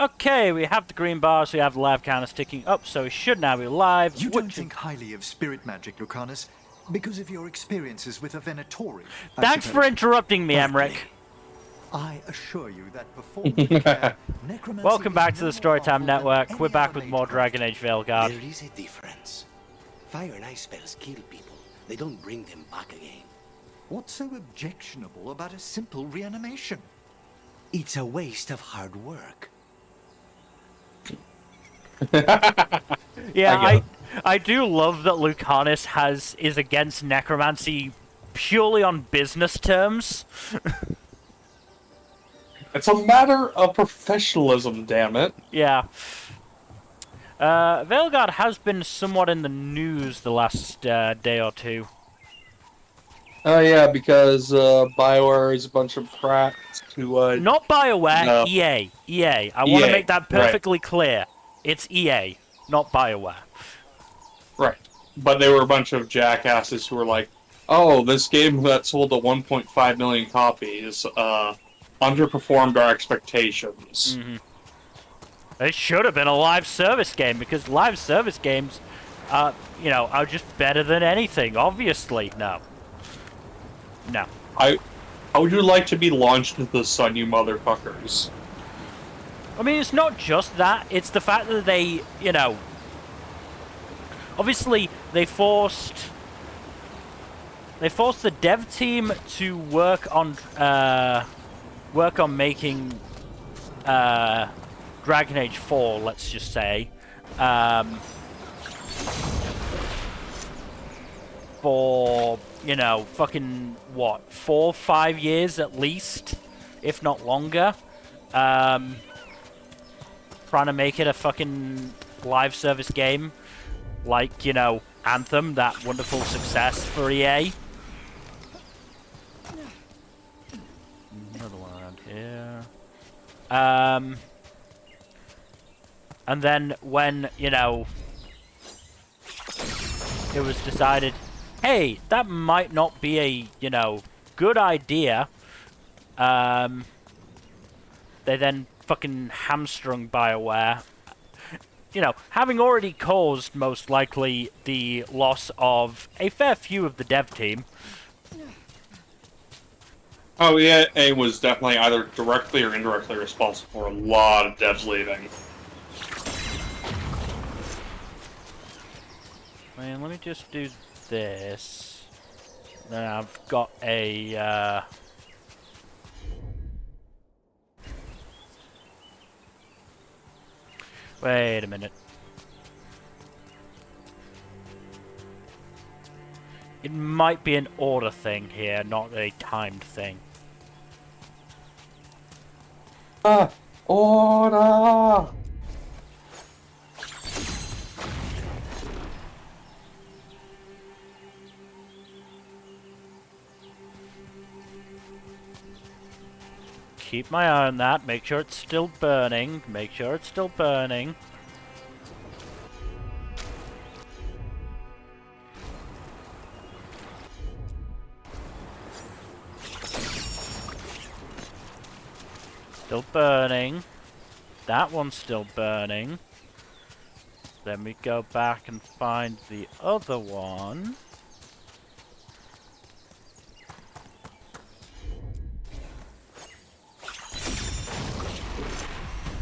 Okay, we have the green bars, we have the live counters ticking up, so we should now be live. You don't think highly of spirit magic, Lucanus, because of your experiences with a Venatori. Thanks for interrupting me, Emmerich. I assure you that before we declare necromancy. Welcome back to the Storytime Network. We're back with more Dragon Age Veilguard. There is a difference. Fire and ice spells kill people. They don't bring them back again. What's so objectionable about a simple reanimation? It's a waste of hard work. Yeah, I do love that Lucanus is against necromancy purely on business terms. It's a matter of professionalism, damn it. Yeah. Veilguard has been somewhat in the news the last day or two. Oh yeah, because BioWare is a bunch of brats who Not BioWare, no. EA. EA. I want to EA, make that perfectly right. clear. It's EA, not BioWare. Right. But they were a bunch of jackasses who were like, oh, this game that sold to 1.5 million copies underperformed our expectations. Mm-hmm. It should have been a live service game, because live service games, are just better than anything, obviously. No. No. How would you like to be launched into the sun, you motherfuckers? I mean, it's not just that. It's the fact that they, obviously they forced the dev team to work on making Dragon Age 4, let's just say, for fucking what, 4 or 5 years at least, if not longer. Trying to make it a fucking live service game, like, Anthem, that wonderful success for EA. Another one around here. And then when, it was decided, hey, that might not be a, good idea, they then fucking hamstrung BioWare, having already caused, most likely, the loss of a fair few of the dev team. Oh yeah, it was definitely either directly or indirectly responsible for a lot of devs leaving. Man, let me just do this. Then I've got a, Wait a minute. It might be an order thing here, not a timed thing. Order! Keep my eye on that, make sure it's still burning, make sure it's still burning. Still burning. That one's still burning. Then we go back and find the other one.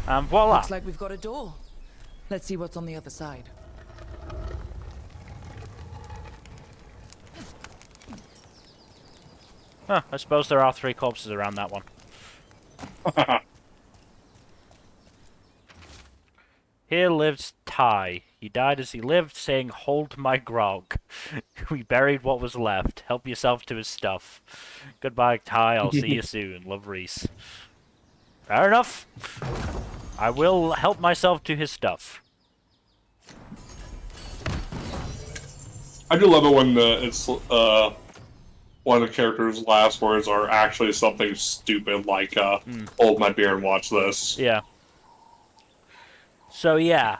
And voila! Looks like we've got a door. Let's see what's on the other side. Huh, I suppose there are 3 corpses around that one. Here lives Ty. He died as he lived, saying, "Hold my grog." We buried what was left. Help yourself to his stuff. Goodbye, Ty. I'll see you soon. Love, Reese. Fair enough. I will help myself to his stuff. I do love it when it's one of the characters' last words are actually something stupid like "Hold my beer and watch this." Yeah. So yeah,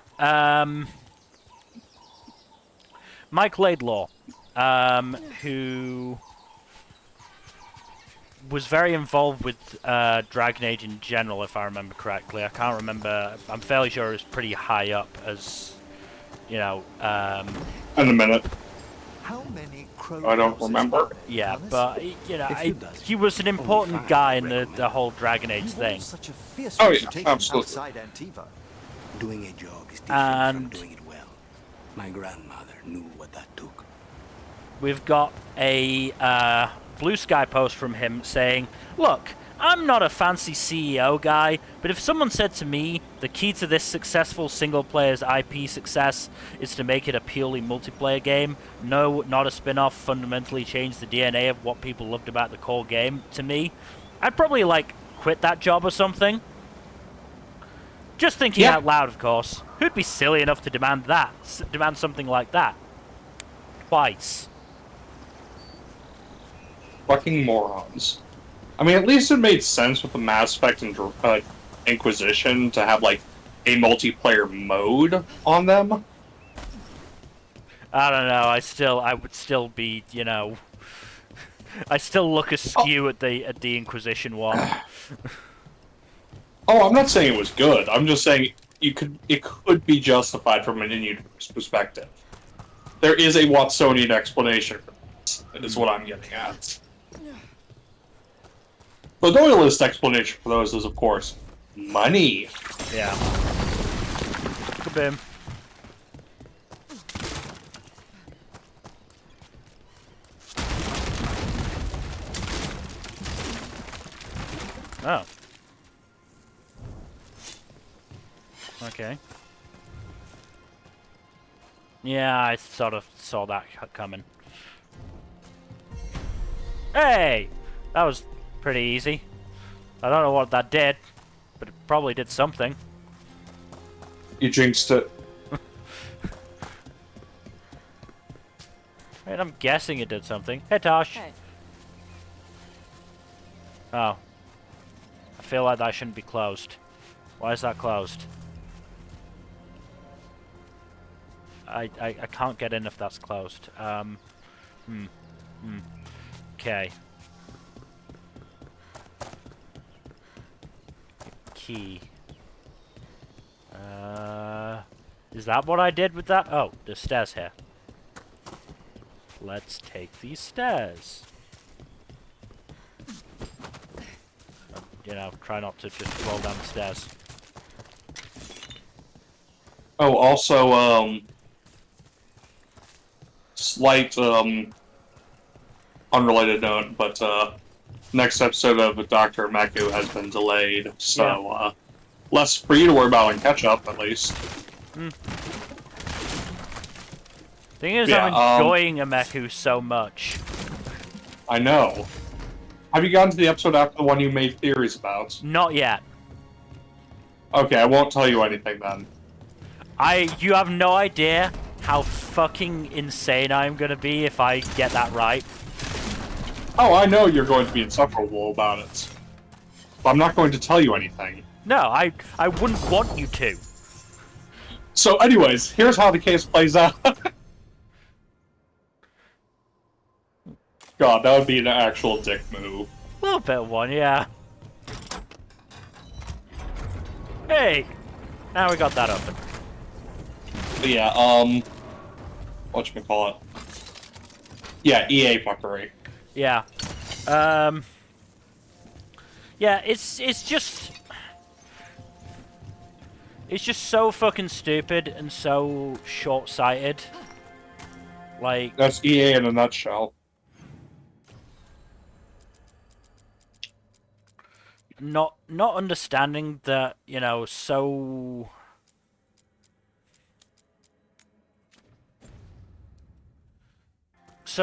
Mike Laidlaw, who was very involved with Dragon Age in general, if I remember correctly. I can't remember. I'm fairly sure it was pretty high up as, you know. In a minute. How many I don't remember. Yeah, but you know, If you does, he was an important guy in the whole Dragon Age thing. Such a fierce Oh, yeah, reputation absolutely. outside Antiva. doing a job is different And- from doing it well. My grandmother knew what that took. We've got a Blue Sky post from him saying, "Look, I'm not a fancy CEO guy, but if someone said to me the key to this successful single player's IP success is to make it a purely multiplayer game, no, not a spin-off, fundamentally change the DNA of what people loved about the core game, to me, I'd probably, like, quit that job or something." Just thinking Yeah. out loud, of course. Who'd be silly enough to demand that? Demand something like that? Twice. Fucking morons. I mean, at least it made sense with the Mass Effect and Inquisition to have, like, a multiplayer mode on them. I don't know. I would still be, you know, I still look askew at the Inquisition one. Oh, I'm not saying it was good. I'm just saying it could be justified from an in-universe perspective. There is a Watsonian explanation for this. That is what I'm getting at. The loyalist explanation for those is, of course, money. Yeah. Kabim. Oh. Okay. Yeah, I sort of saw that coming. Hey! That was pretty easy. I don't know what that did, but it probably did something. You jinxed it. And I'm guessing it did something. Hey, Tosh. Hey. Oh. I feel like that shouldn't be closed. Why is that closed? I can't get in if that's closed. Okay. Key. Is that what I did with that? Oh, there's stairs here. Let's take these stairs. You know, try not to just roll down the stairs. Oh, also, slight, unrelated note, but, next episode of Dr. Meku has been delayed, so, less for you to worry about in catch-up, at least. Thing is, Yeah, I'm enjoying Ameku so much. I know. Have you gotten to the episode after the one you made theories about? Not yet. Okay, I won't tell you anything then. You have no idea how fucking insane I'm gonna be if I get that right. Oh, I know you're going to be insufferable about it. But I'm not going to tell you anything. No, I wouldn't want you to. So anyways, here's how the case plays out. God, that would be an actual dick move. A little bit of one, yeah. Hey! Now we got that open. But yeah, whatchamacallit? Yeah, EA fuckery. Yeah. Yeah, it's just... It's just so fucking stupid and so short-sighted. Like... That's EA in a nutshell. Not understanding that, you know, so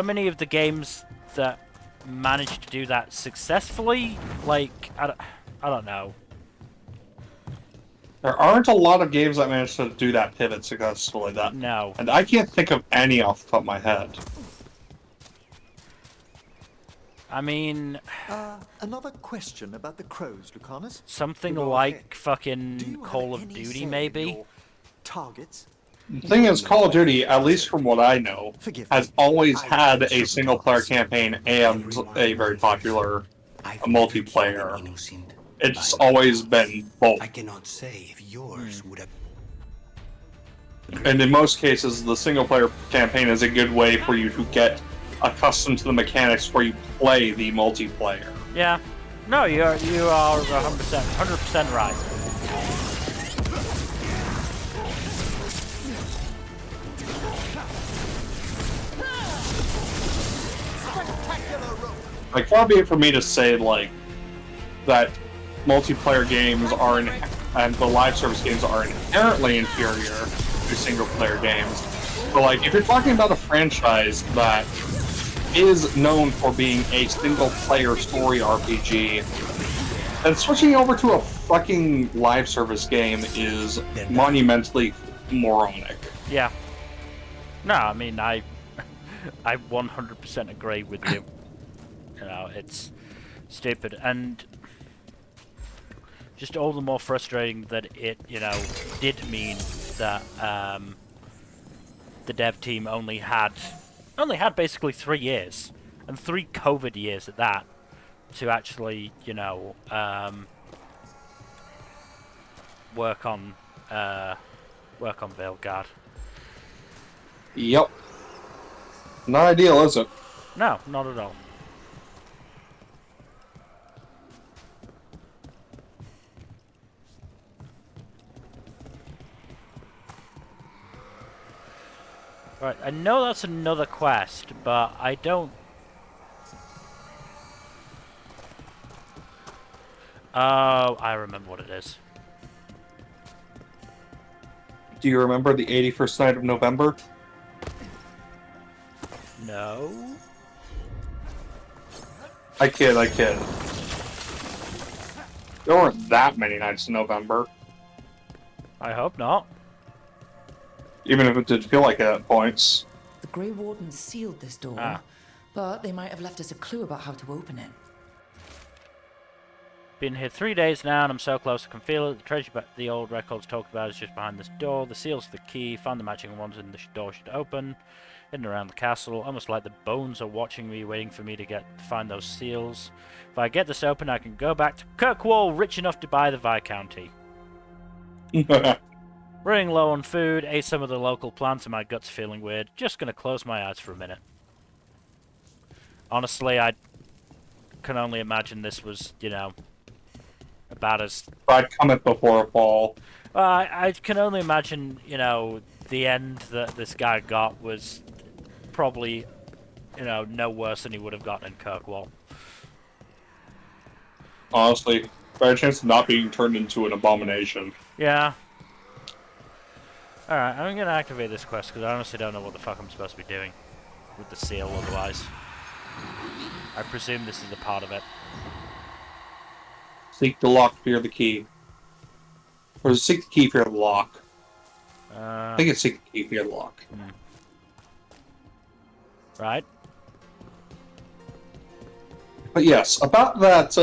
many of the games that manage to do that successfully, like, I don't know. There aren't a lot of games that manage to do that pivot successfully. No. And I can't think of any off the top of my head. I mean, Another question about the crows, Lucanus. something Go like ahead. Do fucking you have Call of any Duty, say in maybe? your targets? The thing is, Call of Duty, at least from what I know, Forgive has me. always I had a shouldn't single-player ask. campaign and a very popular I've a never killed multiplayer. an innocent, It's but always been both. I cannot say if yours would have. And in most cases, the single-player campaign is a good way for you to get accustomed to the mechanics where you play the multiplayer. Yeah. No, you are 100% right. Like, far be it for me to say, like, that multiplayer games are and the live service games are inherently inferior to single-player games. But, like, if you're talking about a franchise that is known for being a single-player story RPG, then switching over to a fucking live service game is monumentally moronic. Yeah. No, I mean, I 100% agree with you. You know, it's stupid, and just all the more frustrating that it, you know, did mean that the dev team only had basically 3 years, and 3 COVID years at that, to actually, you know, work on Veilguard. Yep. Not ideal, is it? No, not at all. Right, I know that's another quest, but I don't... Oh, I remember what it is. Do you remember the 81st night of November? No? I kid. There weren't that many nights in November. I hope not. Even if it did feel like it at points. The Grey Wardens sealed this door, but they might have left us a clue about how to open it. Been here 3 days now, and I'm so close I can feel it. The treasure the old records talked about is just behind this door. The seal's the key. Found the matching ones in the door should open. In and around the castle, almost like the bones are watching me, waiting for me to find those seals. If I get this open, I can go back to Kirkwall, rich enough to buy the Viscounty. Running low on food, ate some of the local plants, and my gut's feeling weird. Just gonna close my eyes for a minute. Honestly, I can only imagine this was, you know, about as... I'd come it before a fall. I can only imagine, you know, the end that this guy got was probably, you know, no worse than he would have gotten in Kirkwall. Honestly, better chance of not being turned into an abomination. Yeah. Alright, I'm gonna activate this quest because I honestly don't know what the fuck I'm supposed to be doing with the seal otherwise. I presume this is a part of it. Seek the lock, fear the key. Or seek the key, fear the lock. I think it's seek the key, fear the lock. Right. But yes, about that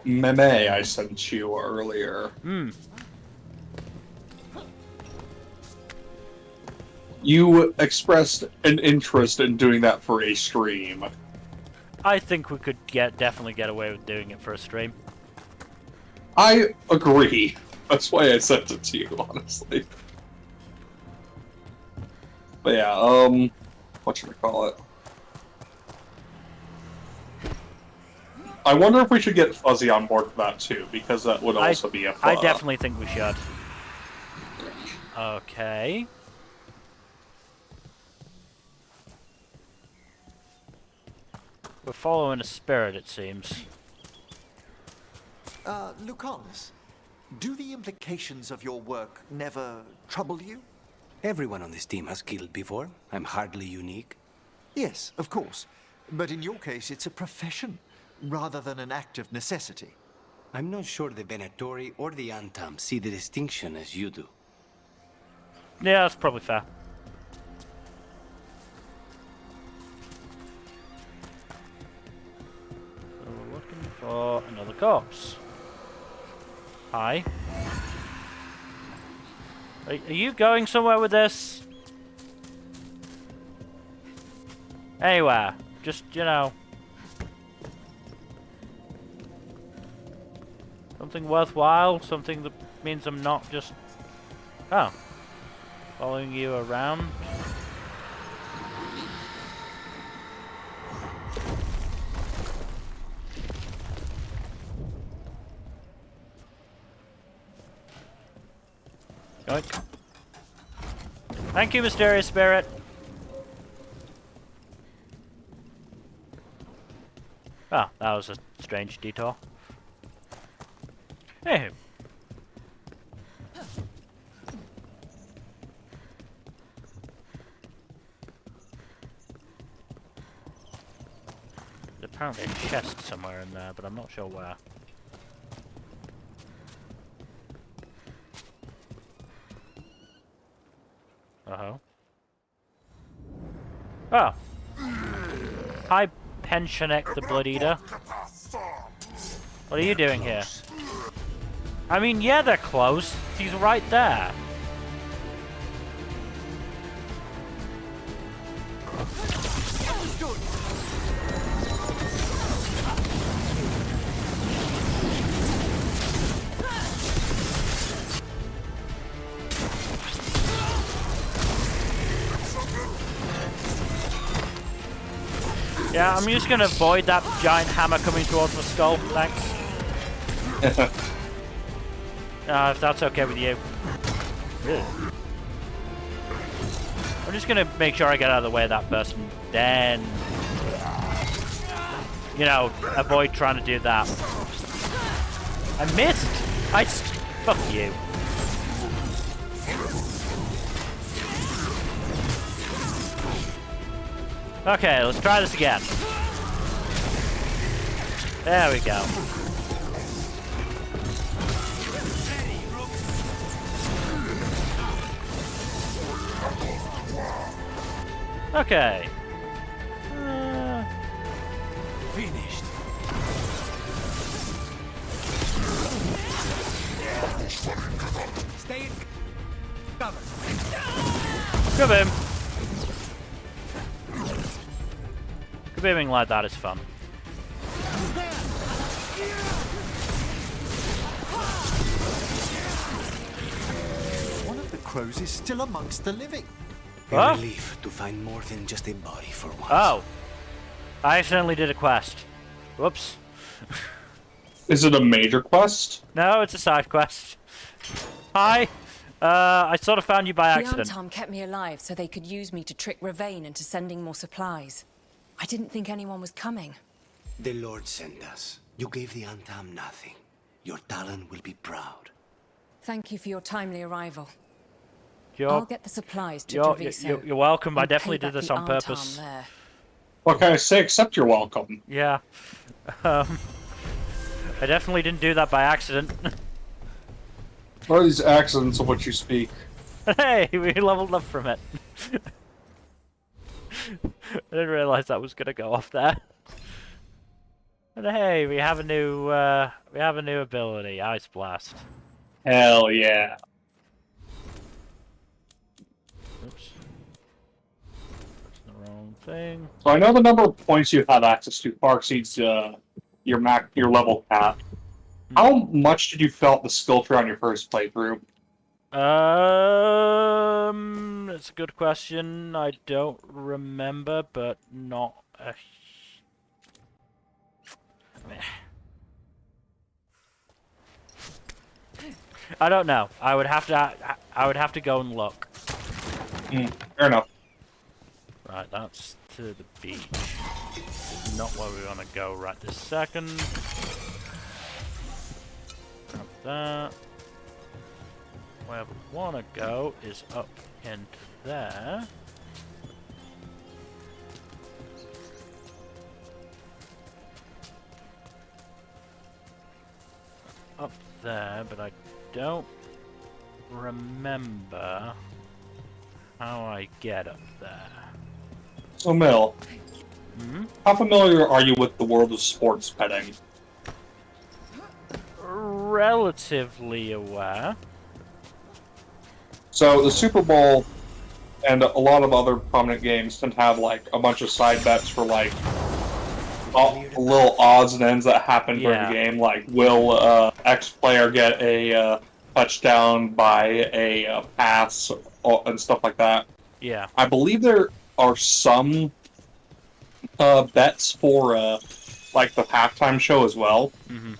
meme I sent you earlier. You expressed an interest in doing that for a stream. I think we could definitely get away with doing it for a stream. I agree. That's why I sent it to you, honestly. But yeah, what should I call it? I wonder if we should get Fuzzy on board for that too, because that would also be a fun. I definitely think we should. Okay. We're following a spirit, it seems. Lucanus, do the implications of your work never trouble you? Everyone on this team has killed before. I'm hardly unique. Yes, of course. But in your case, it's a profession, rather than an act of necessity. I'm not sure the Venatori or the Antam see the distinction as you do. Yeah, that's probably fair. So we're looking for another corpse. Hi. Are you going somewhere with this? Anywhere. Just, you know. Something worthwhile, something that means I'm not just... Oh. Following you around. Yoink. Thank you, mysterious spirit. Oh, that was a strange detour. Hey. There's apparently a chest somewhere in there, but I'm not sure where. Uh-huh. Oh. Hi, Pensionek the Blood Eater. What are you doing here? I mean, yeah, they're close. He's right there. Yeah, I'm just gonna avoid that giant hammer coming towards my skull. Thanks. If that's okay with you. Really? I'm just gonna make sure I get out of the way of that person, then... You know, avoid trying to do that. I missed! Fuck you. Okay, let's try this again. There we go. Okay. Finished. Stay in cover. Grab him. Kabooming like that is fun. One of the crows is still amongst the living. A relief to find more than just a body for once. Oh. I accidentally did a quest. Whoops. Is it a major quest? No, it's a side quest. Hi. I sort of found you by accident. The Antam kept me alive so they could use me to trick Ravane into sending more supplies. I didn't think anyone was coming. The Lord sent us. You gave the Antam nothing. Your Talon will be proud. Thank you for your timely arrival. You're, I'll get the supplies to Treviso. you're welcome. I and definitely pay did back this the on Antam purpose. there. What can I say except you're welcome? Yeah. I definitely didn't do that by accident. What are these accidents of which you speak? Hey, we leveled up from it. I didn't realize that was gonna go off there. And hey, we have a new ability, Ice Blast. Hell yeah. Oops. That's the wrong thing. So I know the number of points you have access to far exceeds your level cap. How much did you felt the skill tree on your first playthrough? It's a good question. I don't remember, but not a... I don't know. I would have to go and look. Fair enough. Right, that's to the beach. Not where we want to go right this second. Grab that. Where we want to go is up into there. Up there, but I don't remember how I get up there. So, Mill, how familiar are you with the world of sports betting? Relatively aware. So, the Super Bowl and a lot of other prominent games tend to have, like, a bunch of side bets for, like all little odds and ends that happen during Yeah. the game, like will X player get a touchdown by a pass and stuff like that. Yeah. I believe there are some bets for like the halftime show as well. Mm-hmm.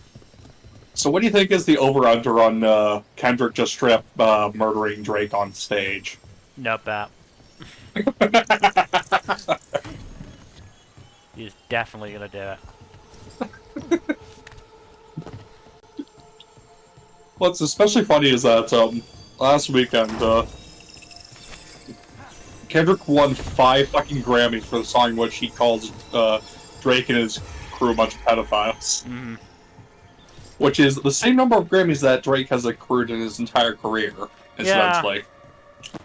So what do you think is the over-under on Kendrick just straight up murdering Drake on stage? Not bad. He's definitely gonna do it. What's especially funny is that last weekend Kendrick won 5 fucking Grammys for the song in which he calls Drake and his crew a bunch of pedophiles. Mm-hmm. Which is the same number of Grammys that Drake has accrued in his entire career, essentially. Yeah.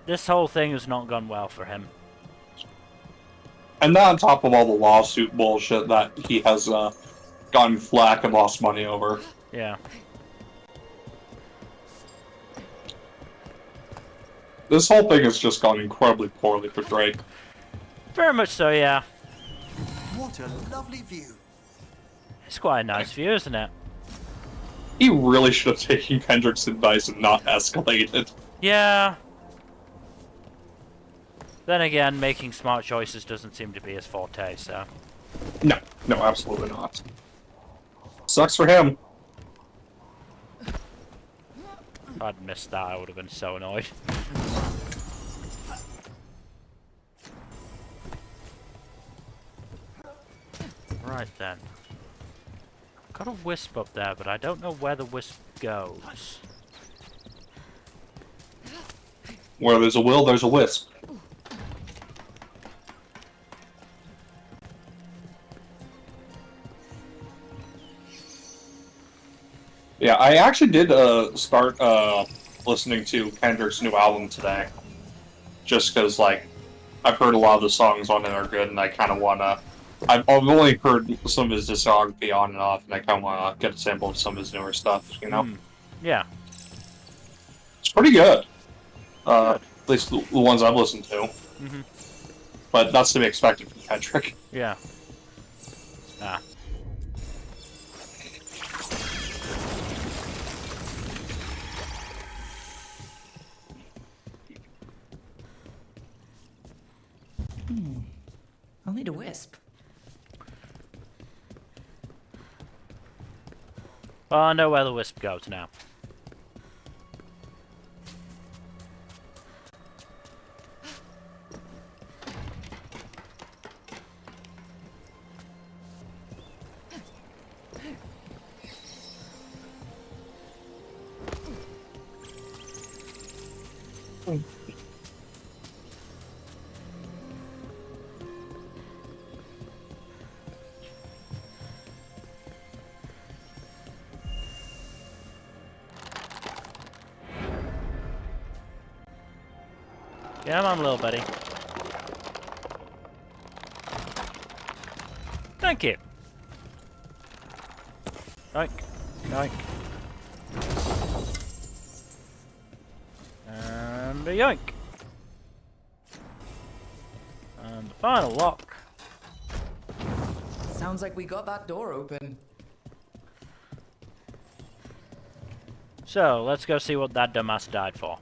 This whole thing has not gone well for him. And that on top of all the lawsuit bullshit that he has gotten flack and lost money over. Yeah. This whole thing has just gone incredibly poorly for Drake. Very much so, yeah. What a lovely view. It's quite a nice view, isn't it? He really should have taken Kendrick's advice and not escalated. Yeah. Then again, making smart choices doesn't seem to be his forte, so... No, absolutely not. Sucks for him. If I'd missed that, I would have been so annoyed. Right then. Got a wisp up there, but I don't know where the wisp goes. Where there's a will, there's a wisp. Yeah, I actually did start listening to Kendrick's new album today. Just because, like, I've heard a lot of the songs on it are good, and I kind of want to... I've only heard some of his discography on and off, and I kind of want to get a sample of some of his newer stuff, you know? Yeah. It's pretty good. At least the ones I've listened to. Mm-hmm. But that's to be expected from Kendrick. Yeah. Ah. I'll need a wisp. Well, I know where the wisp goes now. Come on, little buddy. Thank you. Yoink. Yoink. And a yoink. And the final lock. Sounds like we got that door open. So, let's go see what that dumbass died for.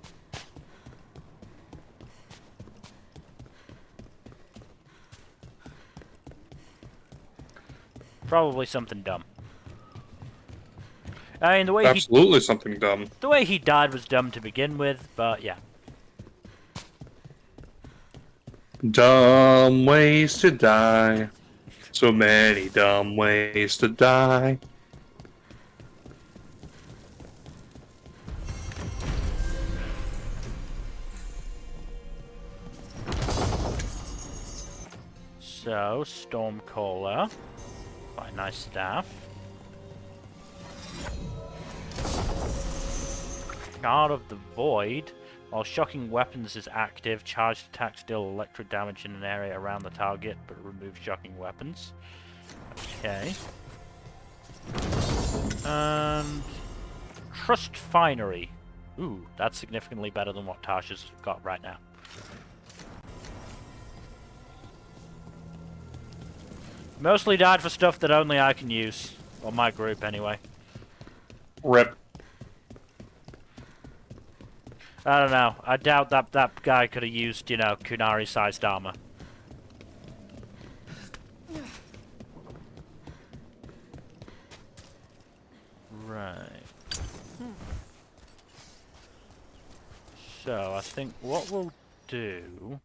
Probably something dumb. I mean, Absolutely something dumb. the way he died was dumb to begin with, but yeah. Dumb ways to die. So many dumb ways to die. So, Stormcaller. Quite a nice staff. Guard of the Void. While shocking weapons is active, charged attacks deal electric damage in an area around the target, but remove shocking weapons. Okay. And Trust Finery. Ooh, that's significantly better than what Tasha's got right now. Mostly died for stuff that only I can use. Or my group, anyway. Rip. I don't know. I doubt that guy could have used, you know, Kunari-sized armor. Right. So, I think what we'll do...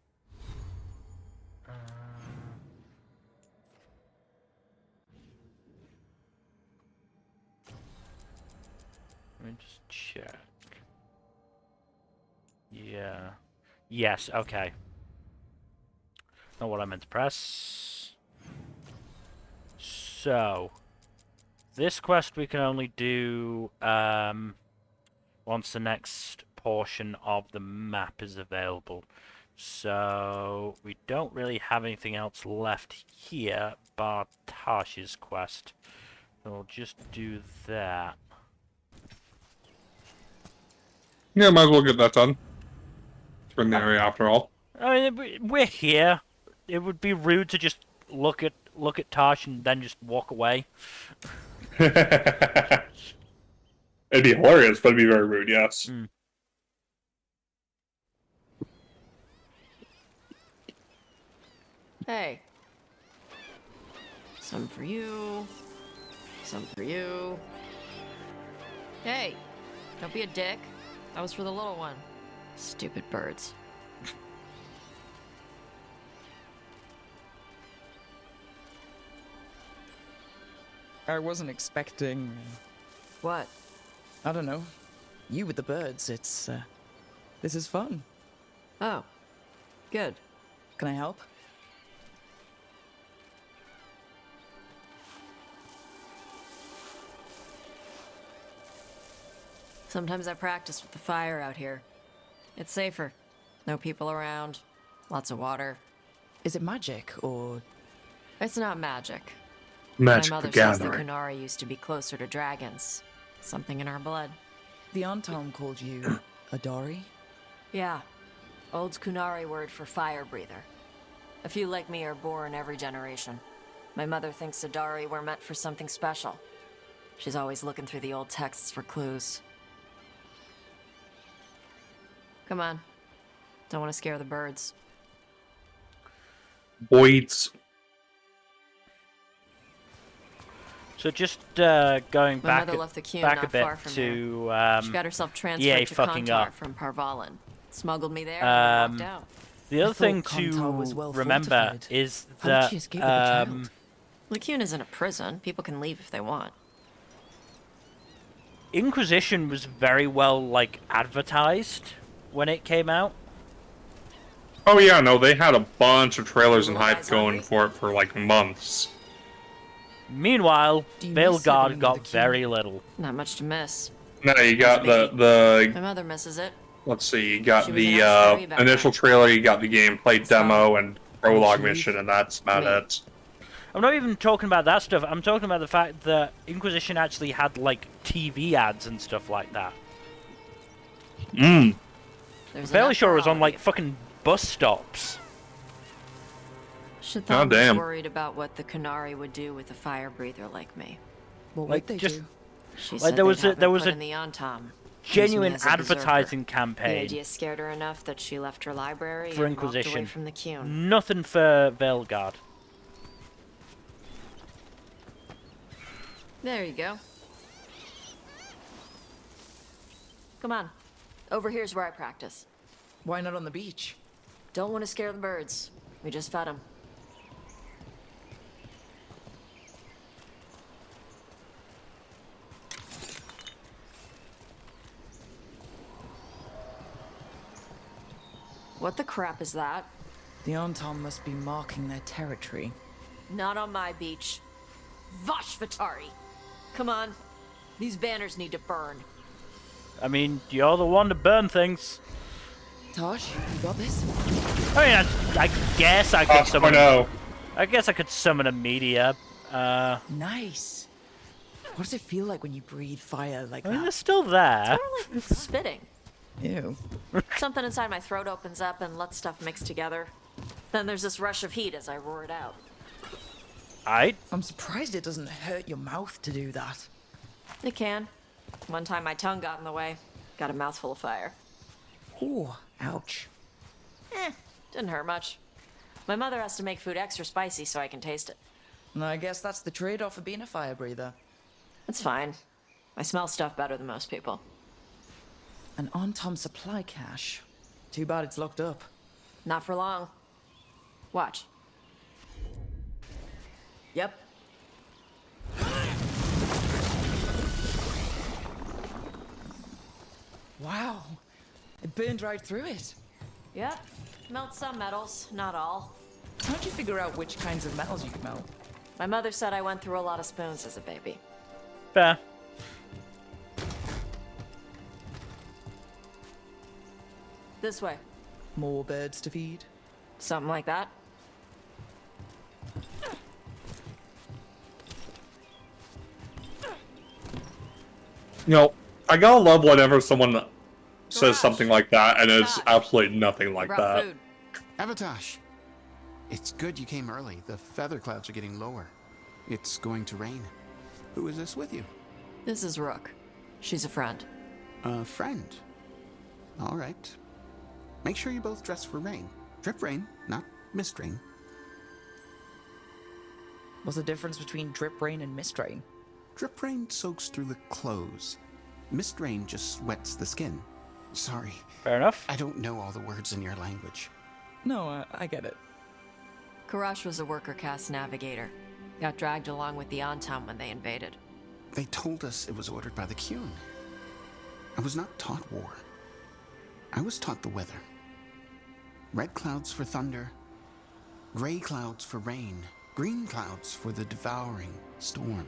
let me just check. Yeah. Yes, okay. Not what I meant to press. So, this quest we can only do once the next portion of the map is available. So, we don't really have anything else left here bar Tash's quest. So we'll just do that. Yeah, might as well get that done. It's in the area after all. I mean, we're here. It would be rude to just look at Tosh and then just walk away. It'd be hilarious, but it'd be very rude, yes. Mm. Hey. Some for you. Some for you. Hey, don't be a dick. That was for the little one. Stupid birds. I wasn't expecting... What? I don't know. You with the birds, it's... this is fun. Oh. Good. Can I help? Sometimes I practice with the fire out here. It's safer. No people around. Lots of water. Is it magic, or... It's not magic. Magic My the mother says the Gathering. Kunari used to be closer to dragons. Something in our blood. The Antom called you a Dory? Yeah. Old Kunari word for fire breather. A few like me are born every generation. My mother thinks Adari were meant for something special. She's always looking through the old texts for clues. Come on. Don't want to scare the birds. Boyd's. So just going My back mother left the queue back not a bit far from to She got herself transferred EA to fucking Kontar up. from Parvalan. Smuggled me there and walked out. The other I thing thought Kontar was to well remember fortified. is How did that she escape with a child? Lycune isn't a prison. People can leave if they want. Inquisition was very well like advertised when it came out. Oh yeah, no, they had a bunch of trailers and Little hype guys going hungry? for it for like months. Meanwhile, Do you miss Veilguard living got with the queue? very little. Not much to miss. No, you got My the mother misses it. let's see, you got She was in the S3 back initial then. trailer, you got the gameplay demo and prologue Jeez. mission, and that's about Me. it. I'm not even talking about that stuff. I'm talking about the fact that Inquisition actually had like TV ads and stuff like that. Mmm. There's Fairly enough sure it for was all on of like you. fucking bus stops. Shitham Oh, was damn. worried about what the Kunari would do with a fire breather like me. What Like, would they just- do? She Like, said there was they'd a- have there her was put a in the Antom. Genuine Use me as a berserker. advertising The campaign. idea scared her enough that she left her library For and walked Inquisition. away from the queue. Nothing for Veilguard. There you go. Come on. Over here's where I practice. Why not on the beach? Don't want to scare the birds. We just fed them. What the crap is that? The Antom must be marking their territory. Not on my beach. Vosh Vatari! Come on. These banners need to burn. I mean, you're the one to burn things. Tosh, you got this? I mean, I guess I could summon. 5.0. I guess I could summon a meteor. Nice. What does it feel like when you breathe fire like I mean, they're that? still there. More like spitting. Ew. Something inside my throat opens up and lets stuff mix together. Then there's this rush of heat as I roar it out. I'm surprised it doesn't hurt your mouth to do that. It can. One time my tongue got in the way. Got a mouthful of fire. Ooh, ouch. Didn't hurt much. My mother has to make food extra spicy so I can taste it. I guess that's the trade-off of being a fire breather. It's fine. I smell stuff better than most people. An on-Tom supply cache. Too bad it's locked up. Not for long. Watch. Yep. Wow. It burned right through it. Yep. Melt some metals, not all. How'd you figure out which kinds of metals you could melt? My mother said I went through a lot of spoons as a baby. Fair. This way. More birds to feed? Something like that. You know, I gotta love whenever someone says Garage. something like that, and it's Garage. absolutely nothing like Brought that. food. Avatash, it's good you came early. The feather clouds are getting lower. It's going to rain. Who is this with you? This is Rook. She's a friend. A friend. All right. Make sure you both dress for rain. Drip rain, not mist rain. What's the difference between drip rain and mist rain? Drip rain soaks through the clothes. Mist rain just wets the skin. Sorry, Fair enough. I don't know all the words in your language. No, I get it. Karash was a worker caste navigator. Got dragged along with the Antam when they invaded. They told us it was ordered by the Qun. I was not taught war. I was taught the weather. Red clouds for thunder, gray clouds for rain, green clouds for the devouring storm,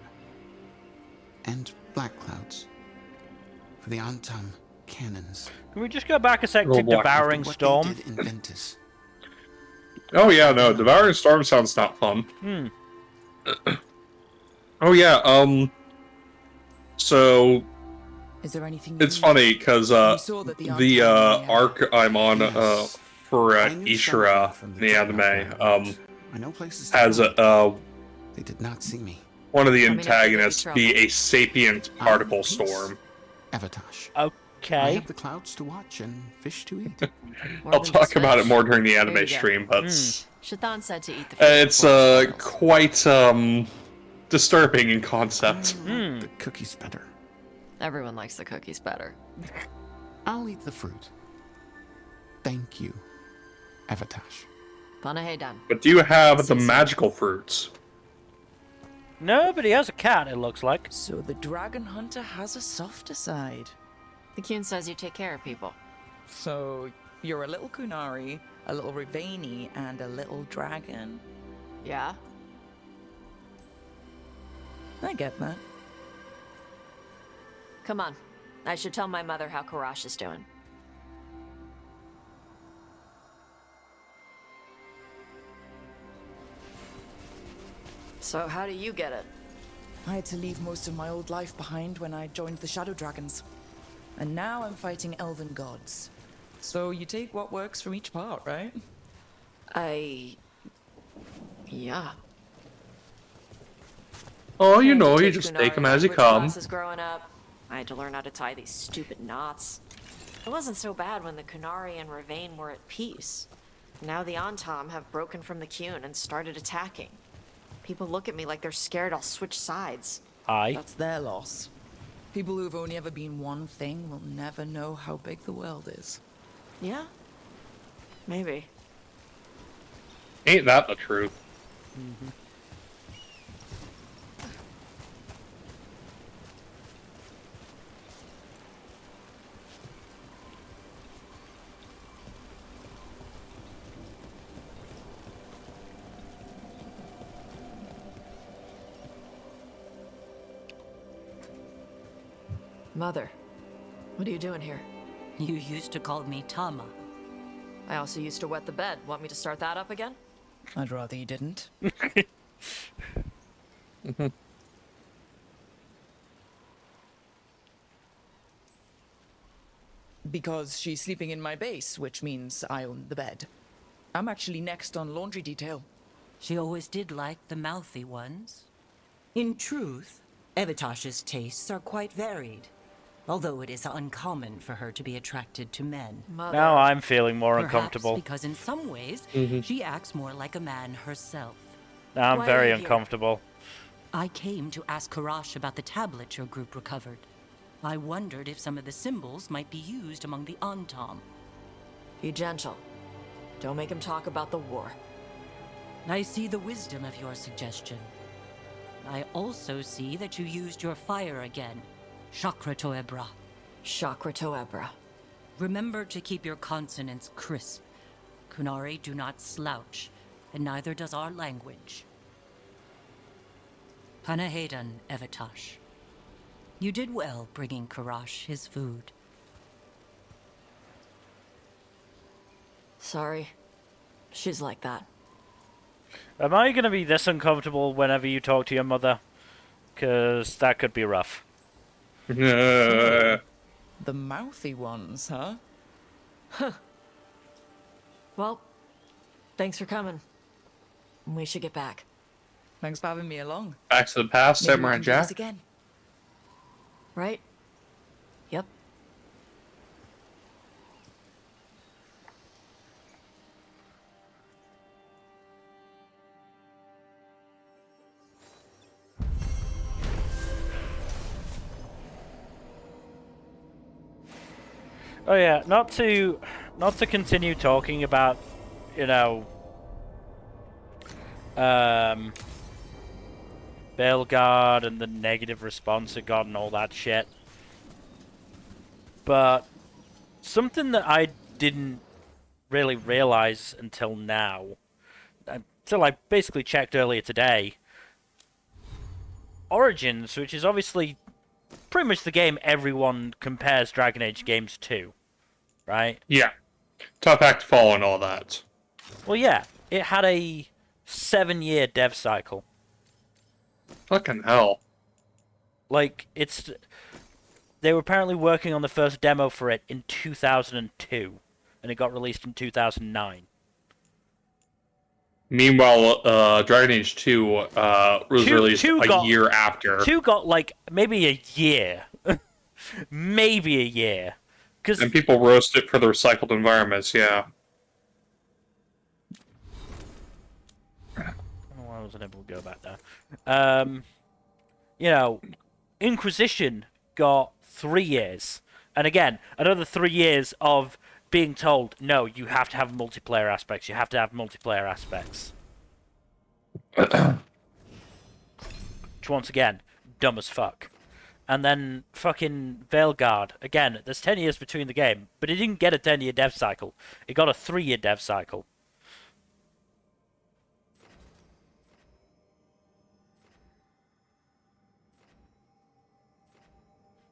and black clouds for the Antam cannons. Can we just go back a sec Oh, to boy. Devouring What Storm? they did in Ventus. Oh yeah, no, Devouring Storm sounds not fun. Oh yeah, so Is there anything it's you- funny because You saw that the the Antam- arc I'm on Yes. for I knew Ishura, something from the anime, Dreadnought, I know places to has go. They did not see me. one of the Let me know if there's any antagonists trouble. be a sapient particle Peace. storm. Avatash. I Okay. have the clouds to watch and fish to eat. More I'll than talk just about it fish. more during the There anime you go. stream, but Shathan said to eat the fish. it's before it spoils. quite disturbing in concept. The cookie's better. Everyone likes the cookies better. I'll eat the fruit. Thank you, Avatash. Panahedan. But do you have the magical fruits? No, but he has a cat, it looks like. So the dragon hunter has a softer side. The Qun says you take care of people. So you're a little Kunari, a little Rivani, and a little dragon. Yeah? I get that. Come on. I should tell my mother how Karash is doing. So how do you get it? I had to leave most of my old life behind when I joined the Shadow Dragons. And now I'm fighting Elven Gods. So you take what works from each part, right? Yeah. Oh, you Had to know, you take just Kunari take them as you language come. classes growing up. I had to learn how to tie these stupid knots. It wasn't so bad when the Kunari and Ravain were at peace. Now the Antam have broken from the Qun and started attacking. People look at me like they're scared I'll switch sides. Aye. That's their loss. People who've only ever been one thing will never know how big the world is. Yeah? Maybe. Ain't that the truth? Mother, what are you doing here? You used to call me Tama. I also used to wet the bed. Want me to start that up again? I'd rather you didn't. Because she's sleeping in my base, which means I own the bed. I'm actually next on laundry detail. She always did like the mouthy ones. In truth, Evitash's tastes are quite varied, although it is uncommon for her to be attracted to men. Mother. Now I'm feeling more Perhaps uncomfortable. because in some ways, she acts more like a man herself. Now I'm Why are very you here? uncomfortable. I came to ask Karash about the tablet your group recovered. I wondered if some of the symbols might be used among the Antam. Be gentle. Don't make him talk about the war. I see the wisdom of your suggestion. I also see that you used your fire again, Chakra Toebra. Chakra Toebra. Remember to keep your consonants crisp. Kunari do not slouch, and neither does our language. Panahedan, Evitash. You did well bringing Karash his food. Sorry. She's like that. Am I going to be this uncomfortable whenever you talk to your mother? Because that could be rough. The mouthy ones, huh? Well, thanks for coming. We should get back. Thanks for having me along. Back to the past, Maybe we Samurai can do this Jack. again. Right? Yep. Oh yeah, not to continue talking about, you know, Veilguard and the negative response it got and all that shit. But something that I didn't really realize until now, until I basically checked earlier today, Origins, which is obviously pretty much the game everyone compares Dragon Age games to, right? Yeah. Tough act to follow and all that. Well, yeah, it had a 7-year dev cycle. Fucking hell. Like, they were apparently working on the first demo for it in 2002, and it got released in 2009. Meanwhile, Dragon Age 2 was released a year after. 2 got, like, maybe a year. Maybe a year. And people roast it for the recycled environments, yeah. Oh, I wasn't able to go back there. You know, Inquisition got 3 years. And again, another 3 years of being told, no, you have to have multiplayer aspects. You have to have multiplayer aspects. Which, once again, dumb as fuck. And then fucking Veilguard. Again, there's 10 years between the game, but it didn't get a 10-year dev cycle. It got a 3-year dev cycle.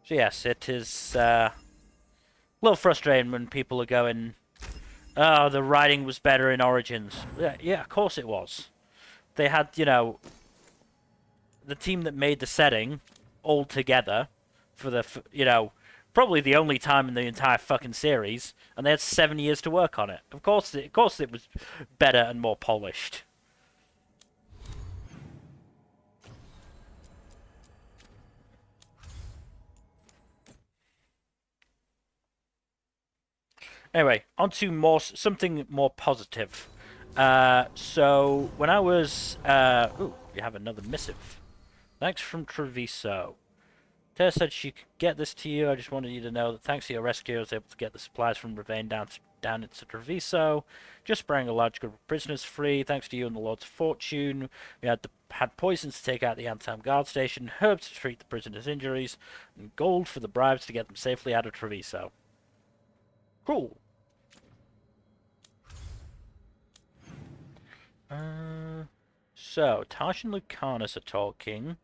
So yes, it is a little frustrating when people are going, oh, the writing was better in Origins. Yeah, of course it was. They had, you know, the team that made the setting all together for the, you know, probably the only time in the entire fucking series, and they had 7 years to work on it. Of course it was better and more polished. Anyway, on to something more positive. So, when I was... ooh, we have another missive. Thanks from Treviso. Tess said she could get this to you. I just wanted you to know that thanks to your rescue, I was able to get the supplies from Ravane down into Treviso. Just sprang a large group of prisoners free. Thanks to you and the Lord's fortune. We had poisons to take out the Antam guard station, herbs to treat the prisoners' injuries, and gold for the bribes to get them safely out of Treviso. Cool. So, Tash and Lucanus are talking,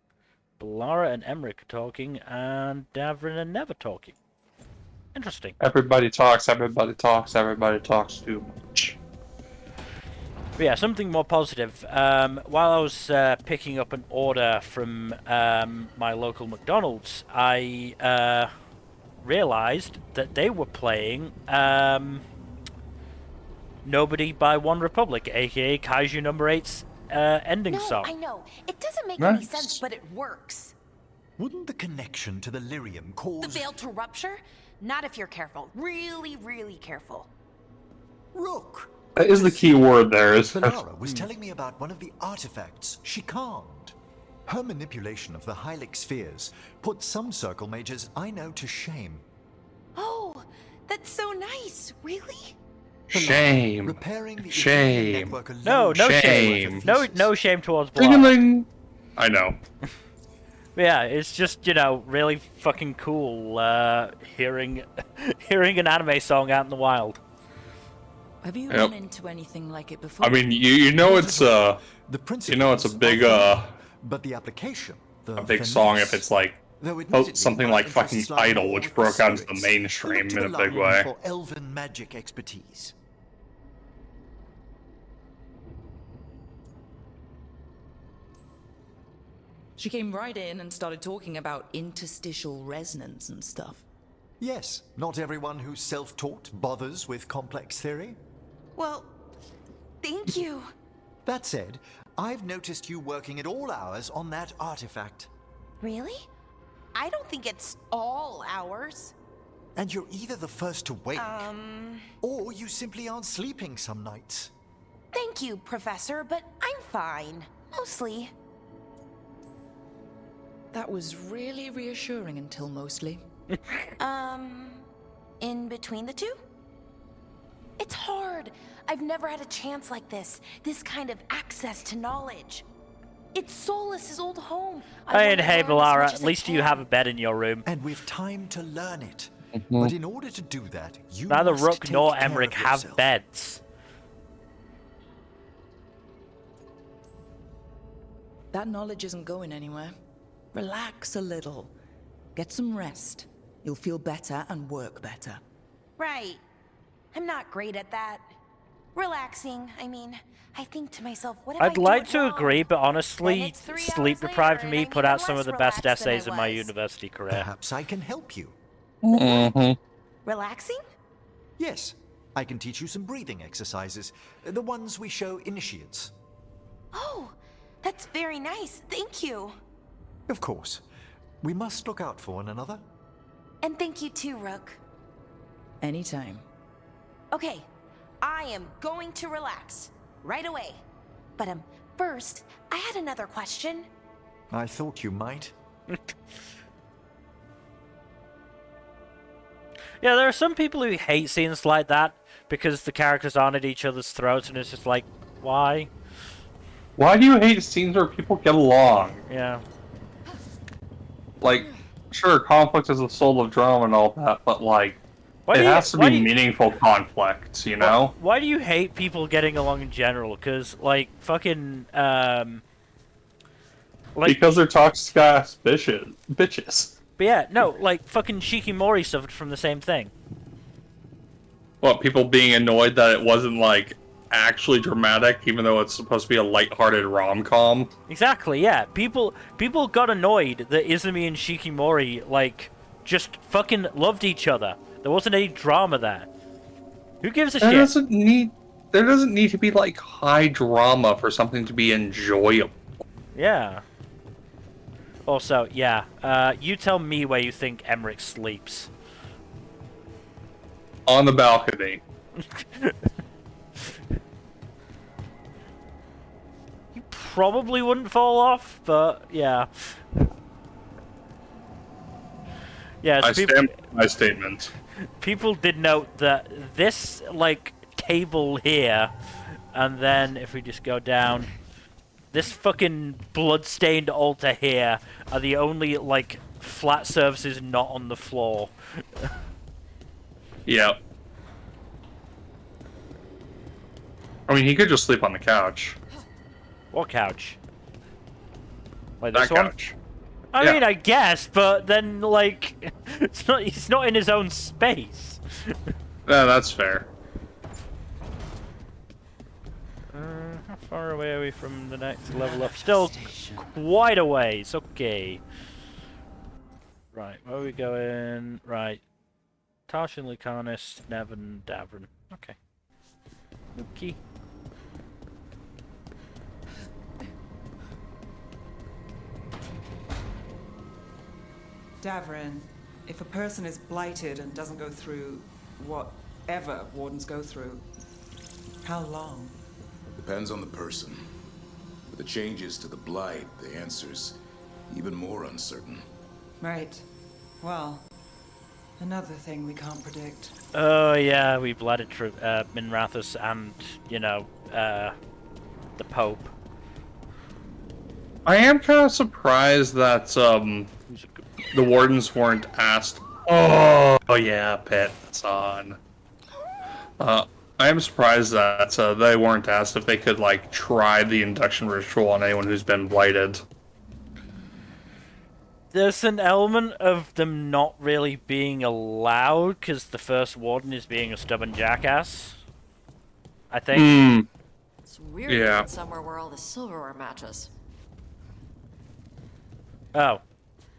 Balara and Emmerich are talking, and Davrin and Nev are talking. Interesting. Everybody talks, everybody talks, everybody talks too much. But yeah, something more positive. While I was picking up an order from my local McDonald's, I realized that they were playing Nobody by One Republic, aka Kaiju number 8's ending No, song. I know. It doesn't make any Nice. sense, but it works. Wouldn't the connection to the lyrium cause... The veil to rupture? Not if you're careful. Really, really careful. Rook! That is the key word there. Is Solara was telling me about one of the artifacts she calmed. Her manipulation of the Hylic spheres put some circle mages I know to shame. Oh, that's so nice. Really? shame. Repairing the Shame. network alone No is shame. worth a No, thesis. no shame towards Blah. Ding-a-ling. I know. Yeah, it's just, you know, really fucking cool hearing an anime song out in the wild. Have you Yep. run into anything like it before? I mean, you know it's The you know it's a principles big are fine, but the application, a big song if it's like though admittedly, something my like interest fucking lie Idol, more which with broke out into the spirits. mainstream Look to in a the big line way. For elven magic expertise. She came right in and started talking about interstitial resonance and stuff. Yes, not everyone who's self-taught bothers with complex theory. Well, thank you. That said, I've noticed you working at all hours on that artifact. Really? I don't think it's all ours. And you're either the first to wake, or you simply aren't sleeping some nights. Thank you, Professor, but I'm fine. Mostly. That was really reassuring until mostly. In between the two? It's hard. I've never had a chance like this. This kind of access to knowledge. It's Solas's old home. Hey, Balara, at least you have a bed in your room. And we've time to learn it. But in order to do that, you Neither must Rook take nor care Emmerich of have yourself. beds. That knowledge isn't going anywhere. Relax a little. Get some rest. You'll feel better and work better. Right. I'm not great at that. Relaxing, I mean, I think to myself, what if I'd I like do it to wrong? agree, but Then honestly, it's 3 hours sleep-deprived later me and I'm put out even some of the less best relaxed than I essays in my was. university career. Perhaps I can help you. Relaxing? Yes, I can teach you some breathing exercises, the ones we show initiates. Oh, that's very nice. Thank you. Of course. We must look out for one another. And thank you too, Rook. Anytime. Okay, I am going to relax right away. But first, I had another question. I thought you might. Yeah, there are some people who hate scenes like that because the characters aren't at each other's throats, and it's just like, why? Why do you hate scenes where people get along? Yeah. Like, sure, conflict is the soul of drama and all that, but like, it has to be meaningful conflict, you know? Why do you hate people getting along in general? Because, like, fucking, like... Because they're toxic ass bitches. But yeah, no, like, fucking Shikimori suffered from the same thing. What, people being annoyed that it wasn't, like, actually dramatic, even though it's supposed to be a lighthearted rom-com? Exactly, yeah. People got annoyed that Izumi and Shikimori, like, just fucking loved each other. There wasn't any drama there. Who gives a shit? There doesn't need to be, like, high drama for something to be enjoyable. Yeah. Also, yeah, you tell me where you think Emmerich sleeps. On the balcony. You probably wouldn't fall off, but yeah. Yeah, I stand by my statement. People did note that this, like, table here, and then if we just go down, this fucking blood-stained altar here are the only, like, flat surfaces not on the floor. Yep. I mean, he could just sleep on the couch. What couch? Like That this one? couch. I mean, I guess, but then, like, he's not in his own space. Yeah, that's fair. How far away are we from the next level up? Still quite a ways. Okay. Right, where are we going? Right. Tarshan, Lucanus, Nevin, Davron. Okay. Okay. Davrin, if a person is blighted and doesn't go through whatever wardens go through, how long? Depends on the person. With the changes to the blight, the answer's even more uncertain. Right. Well, another thing we can't predict. Oh yeah, we blooded Minrathus and, you know, the Pope. I am kind of surprised that the wardens weren't asked. Oh yeah, Pit, it's on. I am surprised that they weren't asked if they could like try the induction ritual on anyone who's been blighted. There's an element of them not really being allowed because the first warden is being a stubborn jackass. I think. It's weird Yeah. being somewhere where all the silverware matches. Oh,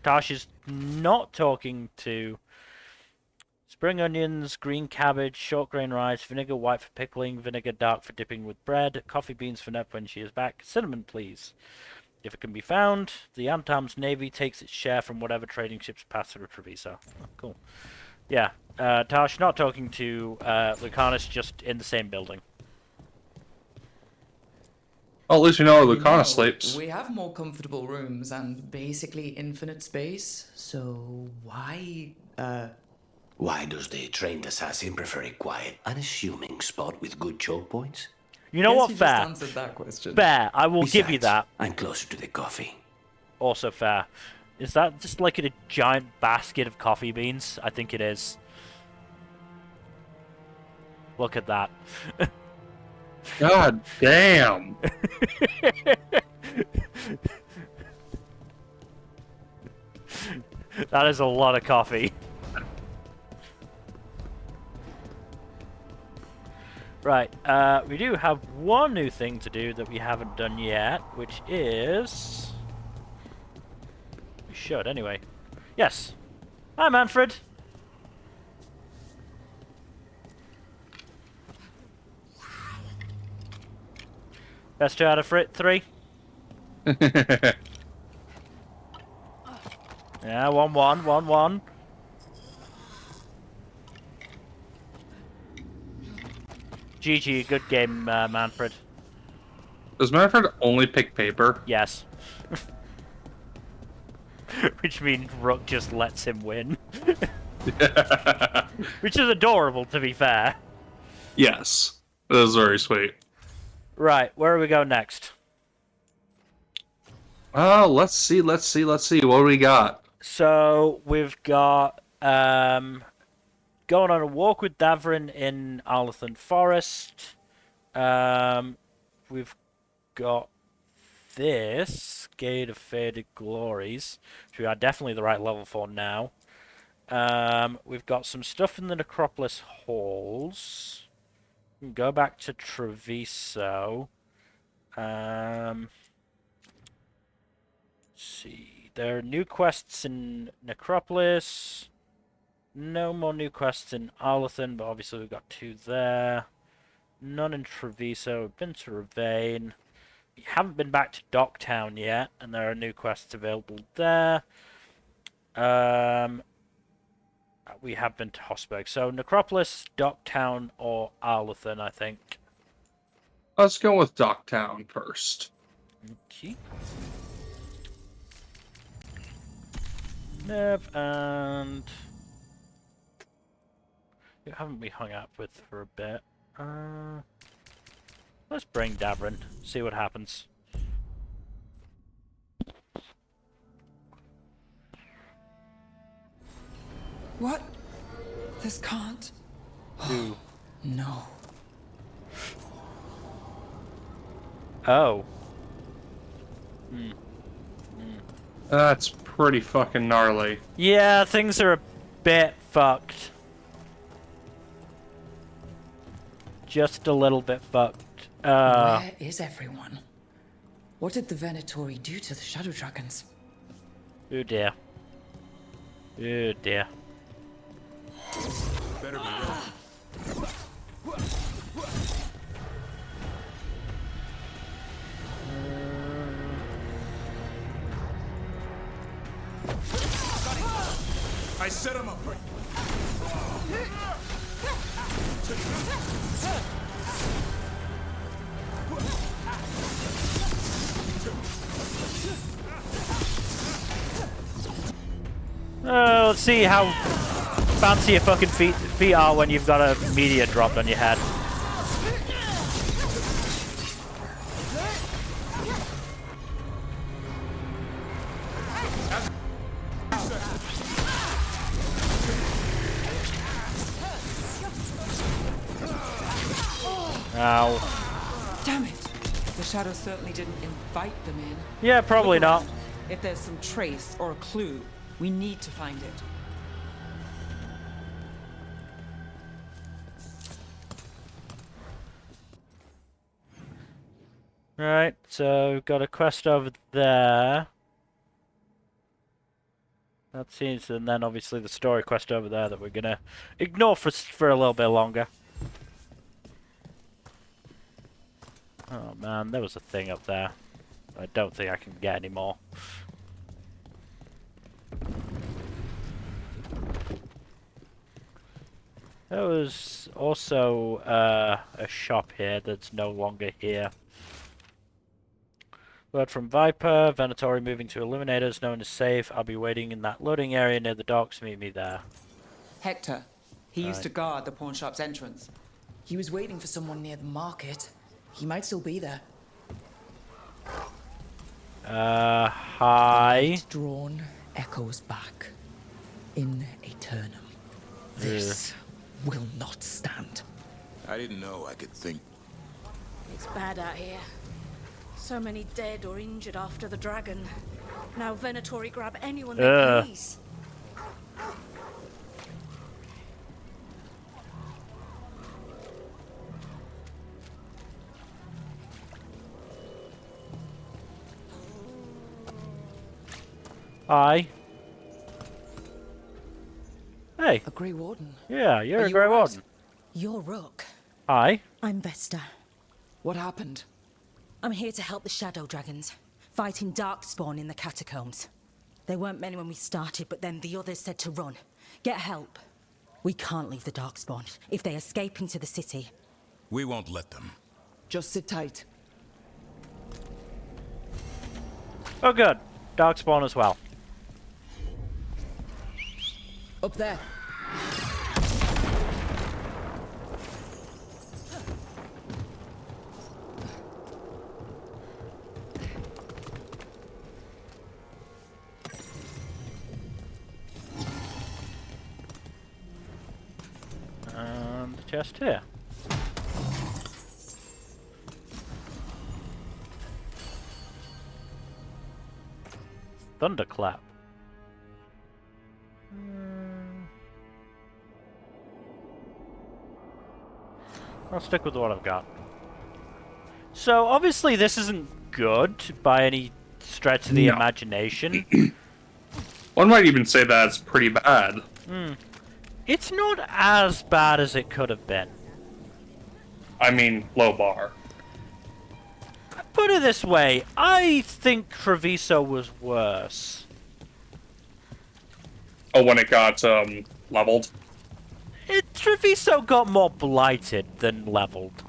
Tosh is not talking to spring onions, green cabbage, short grain rice, vinegar white for pickling, vinegar dark for dipping with bread, coffee beans for Nep when she is back, cinnamon please. If it can be found, the Antam's navy takes its share from whatever trading ships pass through Treviso. Oh, cool. Yeah, Tosh not talking to Lucanus, just in the same building. Well, at least we know where Lucanus sleeps. We have more comfortable rooms and basically infinite space, so why, Why does the trained assassin prefer a quiet, unassuming spot with good choke points? You know what, you fair? just answered that question. Fair, I will give you that. I'm closer to the coffee. Also fair. Is that just like a giant basket of coffee beans? I think it is. Look at that. God damn. That is a lot of coffee. Right, we do have one new thing to do that we haven't done yet, which is... We should, anyway. Yes. Hi, Manfred. Best 2 out of 3? Yeah, 1-1, 1-1. GG, good game, Manfred. Does Manfred only pick paper? Yes. Which means Rook just lets him win. Which is adorable, to be fair. Yes. That is very sweet. Right, where do we go next? Let's see. What do we got? So, we've got, going on a walk with Davrin in Arlathan Forest. We've got this, Gate of Faded Glories, which we are definitely the right level for now. We've got some stuff in the Necropolis Halls. We can go back to Treviso. Let's see. There are new quests in Necropolis. No more new quests in Arlathan, but obviously we've got 2 there. None in Treviso. We've been to Ravane. We haven't been back to Docktown yet, and there are new quests available there. We have been to Hosberg. So Necropolis, Docktown, or Arlathan, I think. Let's go with Docktown first. Okay. Nev and... Who haven't we hung out with for a bit? Let's bring Davrin, see what happens. What? This can't. Ooh. No. Oh. That's pretty fucking gnarly. Yeah, things are a bit fucked. Just a little bit fucked. Where is everyone? What did the Venatori do to the Shadow Dragons? Oh dear. Oh dear. Better be ready. I set him up. Let's see how fancy your fucking feet are when you've got a meteor dropped on your head. Ow. Damn it! The shadow certainly didn't invite them in. Yeah, probably Look not. around. If there's some trace or a clue, we need to find it. Right, so we've got a quest over there. That seems, and then obviously the story quest over there that we're gonna ignore for a little bit longer. Oh man, there was a thing up there. I don't think I can get any more. There was also a shop here that's no longer here. Word from Viper, Venatori moving to Illuminators, known as safe. I'll be waiting in that loading area near the docks. Meet me there. Hector. He used to guard the pawn shop's entrance. He was waiting for someone near the market. He might still be there. Hi. Drawn echoes back. In Aeternum. This will not stand. I didn't know I could think. It's bad out here. So many dead or injured after the dragon. Now Venatori grab anyone they please. Hi. Hey. A Grey Warden. Yeah, you're a you Grey alright? Warden. You're Rook. Hi. I'm Vesta. What happened? I'm here to help the Shadow Dragons, fighting Darkspawn in the catacombs. There weren't many when we started, but then the others said to run. Get help. We can't leave the Darkspawn. If they escape into the city, We won't let them. Just sit tight. Oh good. Darkspawn as well. Up there. And the chest here. Thunderclap. I'll stick with what I've got. So obviously this isn't good by any stretch of the imagination. One might even say that's pretty bad. It's not as bad as it could have been. I mean, low bar. Put it this way, I think Treviso was worse. Oh, when it got leveled? Treviso got more blighted than leveled.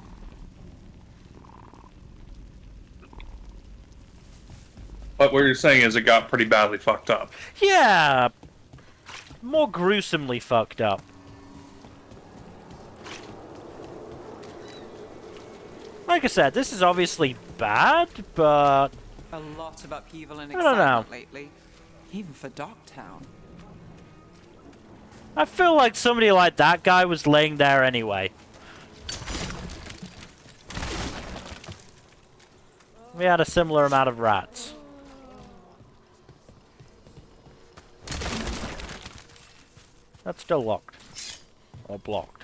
But what you're saying is it got pretty badly fucked up. Yeah, more gruesomely fucked up. Like I said, this is obviously bad, but A lot of upheaval and I don't know. excitement lately. Even for Dogtown. I feel like somebody like that guy was laying there anyway. We had a similar amount of rats. That's still locked. Or blocked.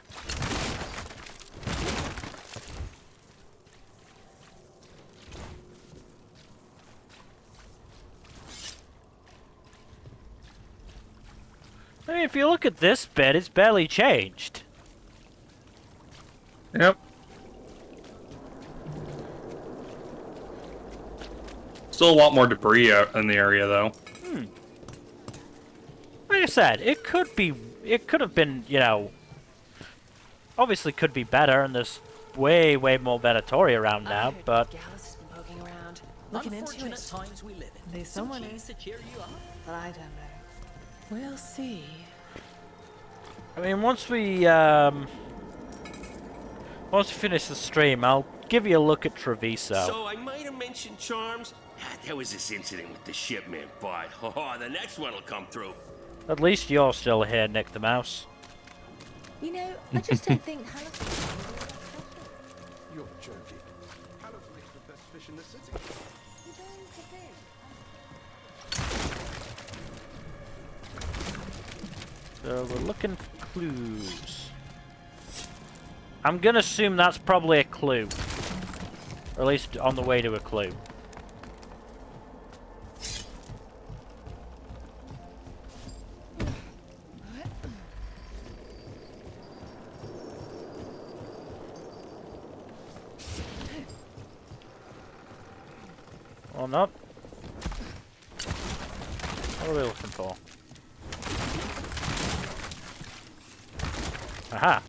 I mean, if you look at this bit, it's barely changed. Yep. Still a lot more debris out in the area, though. Like I said, it could have been, you know, obviously could be better, and there's way more Venatori around now, but... Gallus has been poking around, looking into it. Times we live in. There's someone Some keys to cheer you up. But I don't know. We'll see. I mean, once we finish the stream, I'll give you a look at Treviso. So I might have mentioned charms. There was this incident with the shipment, but the next one will come through. At least you're still here, Nick the Mouse. You know, I just don't think You're joking. Hallows makes the best fish in the city. So we're looking for clues. I'm gonna assume that's probably a clue. Or at least on the way to a clue. Or not. What are we looking for? Aha!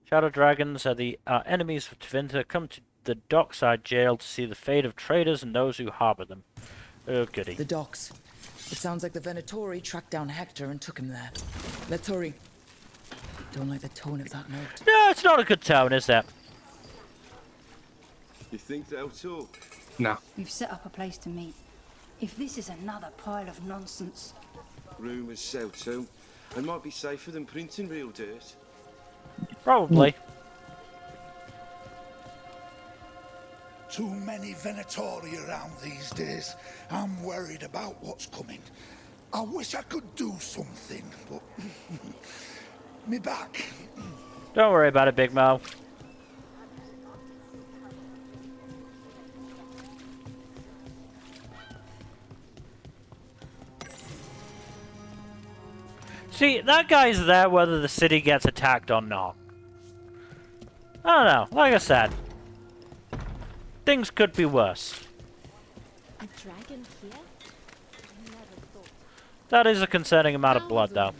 Shadow dragons are the enemies of Tevinter. Come to the dockside jail to see the fate of traders and those who harbor them. Oh, goody. The docks. It sounds like the Venatori tracked down Hector and took him there. Let's hurry. Don't like the tone of that note. No, it's not a good tone, is it? You think they'll talk? No. We've set up a place to meet. If this is another pile of nonsense... Rumours sell too. It might be safer than printing real dirt. Probably. Too many Venatori around these days. I'm worried about what's coming. I wish I could do something, but... me back. Don't worry about it, Big Mo. See, that guy's there whether the city gets attacked or not. I don't know. Like I said, things could be worse. A dragon here? That is a concerning amount of blood, though.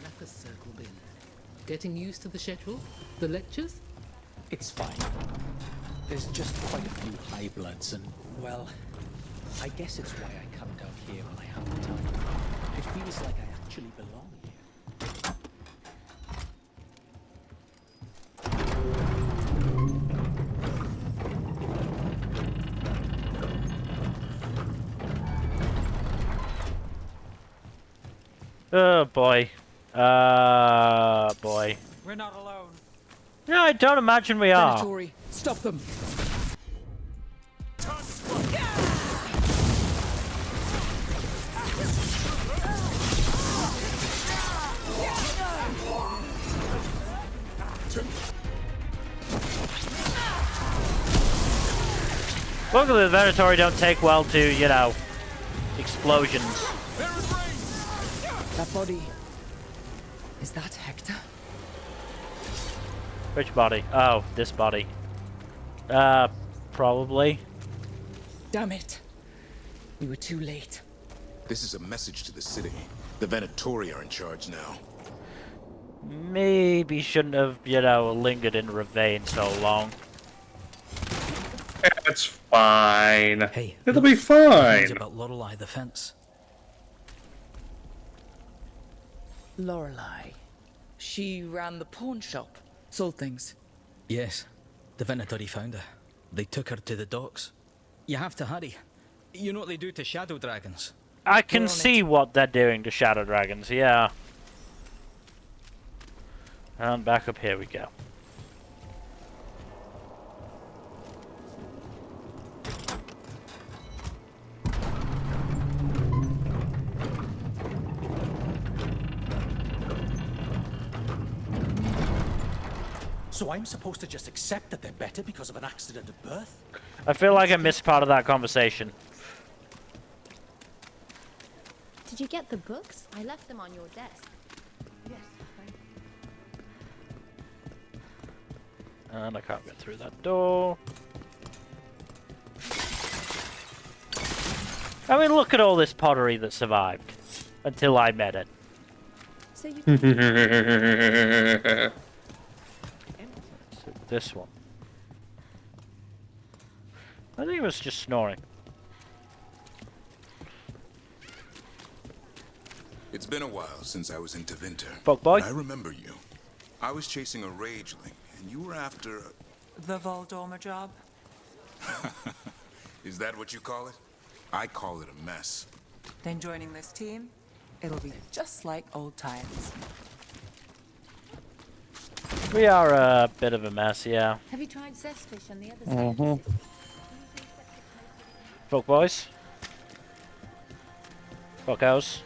Getting used to the schedule? The lectures? It's fine. There's just quite a few high bloods and, well, I guess it's why I come down here when I have the time. It feels like I actually belong here. Oh boy. Boy. We're not alone. No, I don't imagine we are. Venatori, stop them. Luckily, the Venatori don't take well to, you know, explosions. That body... is that Hector? Which body? Oh, this body. Probably. Damn it. We were too late. This is a message to the city. The Venatori are in charge now. Maybe shouldn't have, you know, lingered in Ravane so long. It's fine. Hey, it'll be fine. About Lorelei the fence. Lorelei. She ran the pawn shop. Sold things. Yes. The Venatori found her. They took her to the docks. You have to hurry. You know what they do to shadow dragons? I can see what they're doing to shadow dragons, yeah. And back up here we go. So I'm supposed to just accept that they're better because of an accident at birth? I feel like I missed part of that conversation. Did you get the books? I left them on your desk. Yes, And I can't get through that door. I mean, look at all this pottery that survived. Until I met it. So you This one. I think it was just snoring. It's been a while since I was in Tevinter. Fuck boy. But I remember you. I was chasing a rageling, and you were after The Voldormer job? Is that what you call it? I call it a mess. Then joining this team, it'll be just like old times. We are a bit of a mess, yeah. Have you tried zestfish on the other side? Mm-hmm. Fuck boys. Fuckos.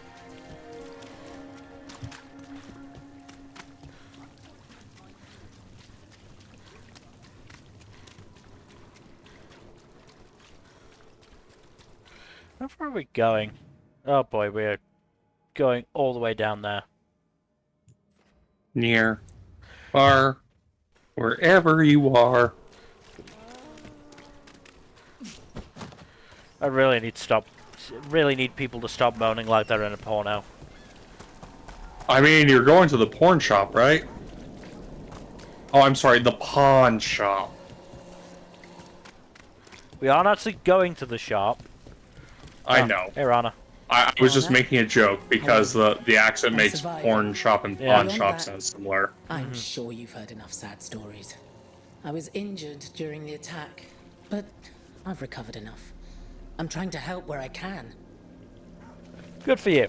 How far are we going? Oh boy, we're going all the way down there. Near. Far. Wherever you are. I really need people to stop moaning like they're in a porno. I mean, you're going to the porn shop, right? Oh, I'm sorry, the pawn shop. We aren't actually going to the shop. I know. Hey, Rana. I was just making a joke because the accent makes porn shop and pawn shop sound similar. I'm sure you've heard enough sad stories. I was injured during the attack, but I've recovered enough. I'm trying to help where I can. Good for you.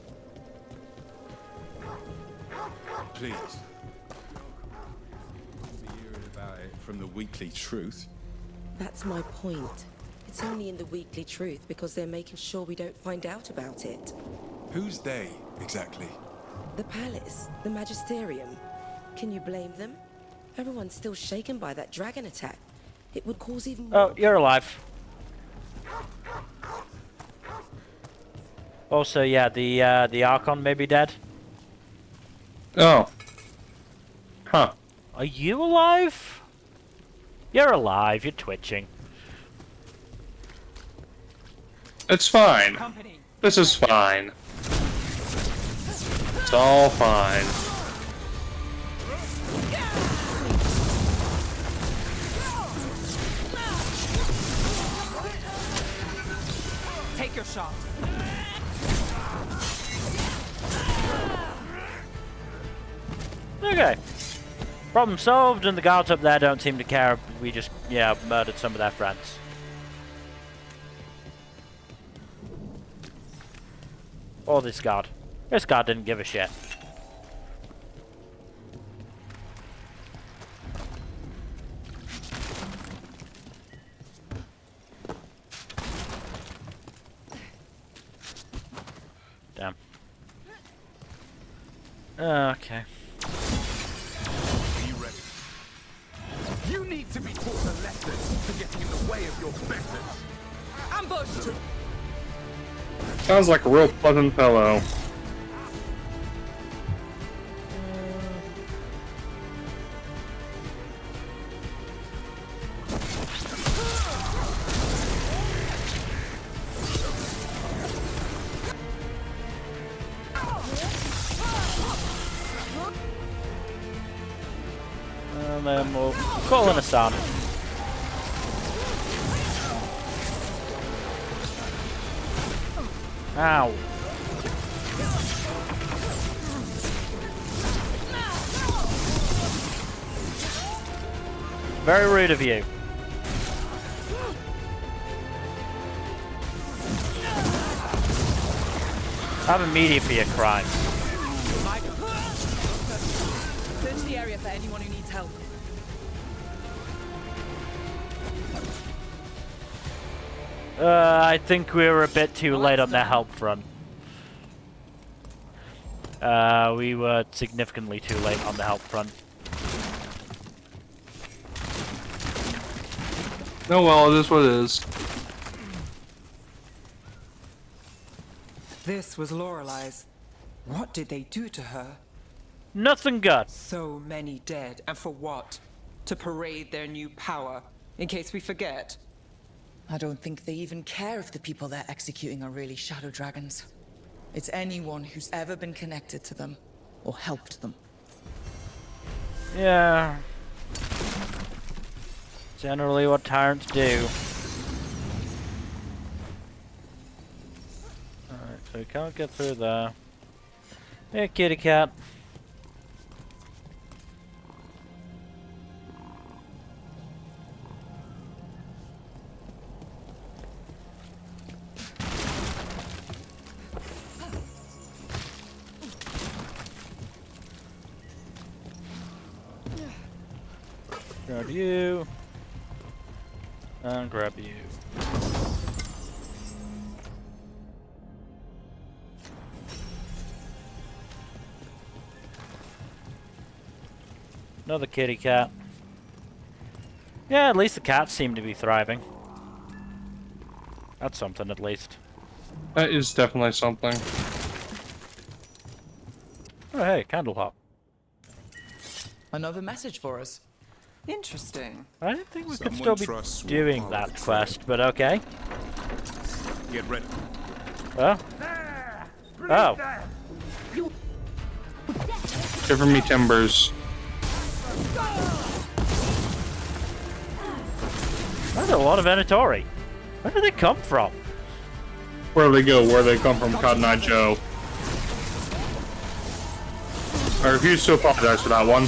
Please. Hearing about it from the Weekly Truth. That's my point. It's only in the Weekly Truth because they're making sure we don't find out about it. Who's they, exactly? The palace, the magisterium. Can you blame them? Everyone's still shaken by that dragon attack. It would cause even more... Oh, you're alive. Also, yeah, the Archon may be dead. Oh. Huh. Are you alive? You're alive, you're twitching. It's fine. This is fine. It's all fine. Take your shot. Okay. Problem solved, and the guards up there don't seem to care. We just, yeah, murdered some of their friends. Or this guard. This guard didn't give a shit. Damn. Okay. Are you ready? You need to be taught a lesson for getting in the way of your betters. Ambush! Sounds like a real pleasant fellow. And then we'll call in a sun. Ow. Very rude of you. I have a media for your crime. Search the area for anyone who needs help. I think we were a bit too late on their help front. We were significantly too late on the help front. Oh well, it is what it is. This was Lorelei's. What did they do to her? Nothing good. So many dead, and for what? To parade their new power, in case we forget. I don't think they even care if the people they're executing are really shadow dragons. It's anyone who's ever been connected to them. or helped them. Yeah. Generally what tyrants do. Alright, so we can't get through there. Hey, kitty cat. Grab you. And grab you. Another kitty cat. Yeah, at least the cats seem to be thriving. That's something, at least. That is definitely something. Oh, hey, candle hop. Another message for us. Interesting. I didn't think we could still be doing that quest, but okay. Get ready. Oh. Oh. Give me timbers. That's a lot of Venatori. Where do they come from? Where do they go? Where do they come from, Cotton Eye Joe? I refuse to apologize for that one.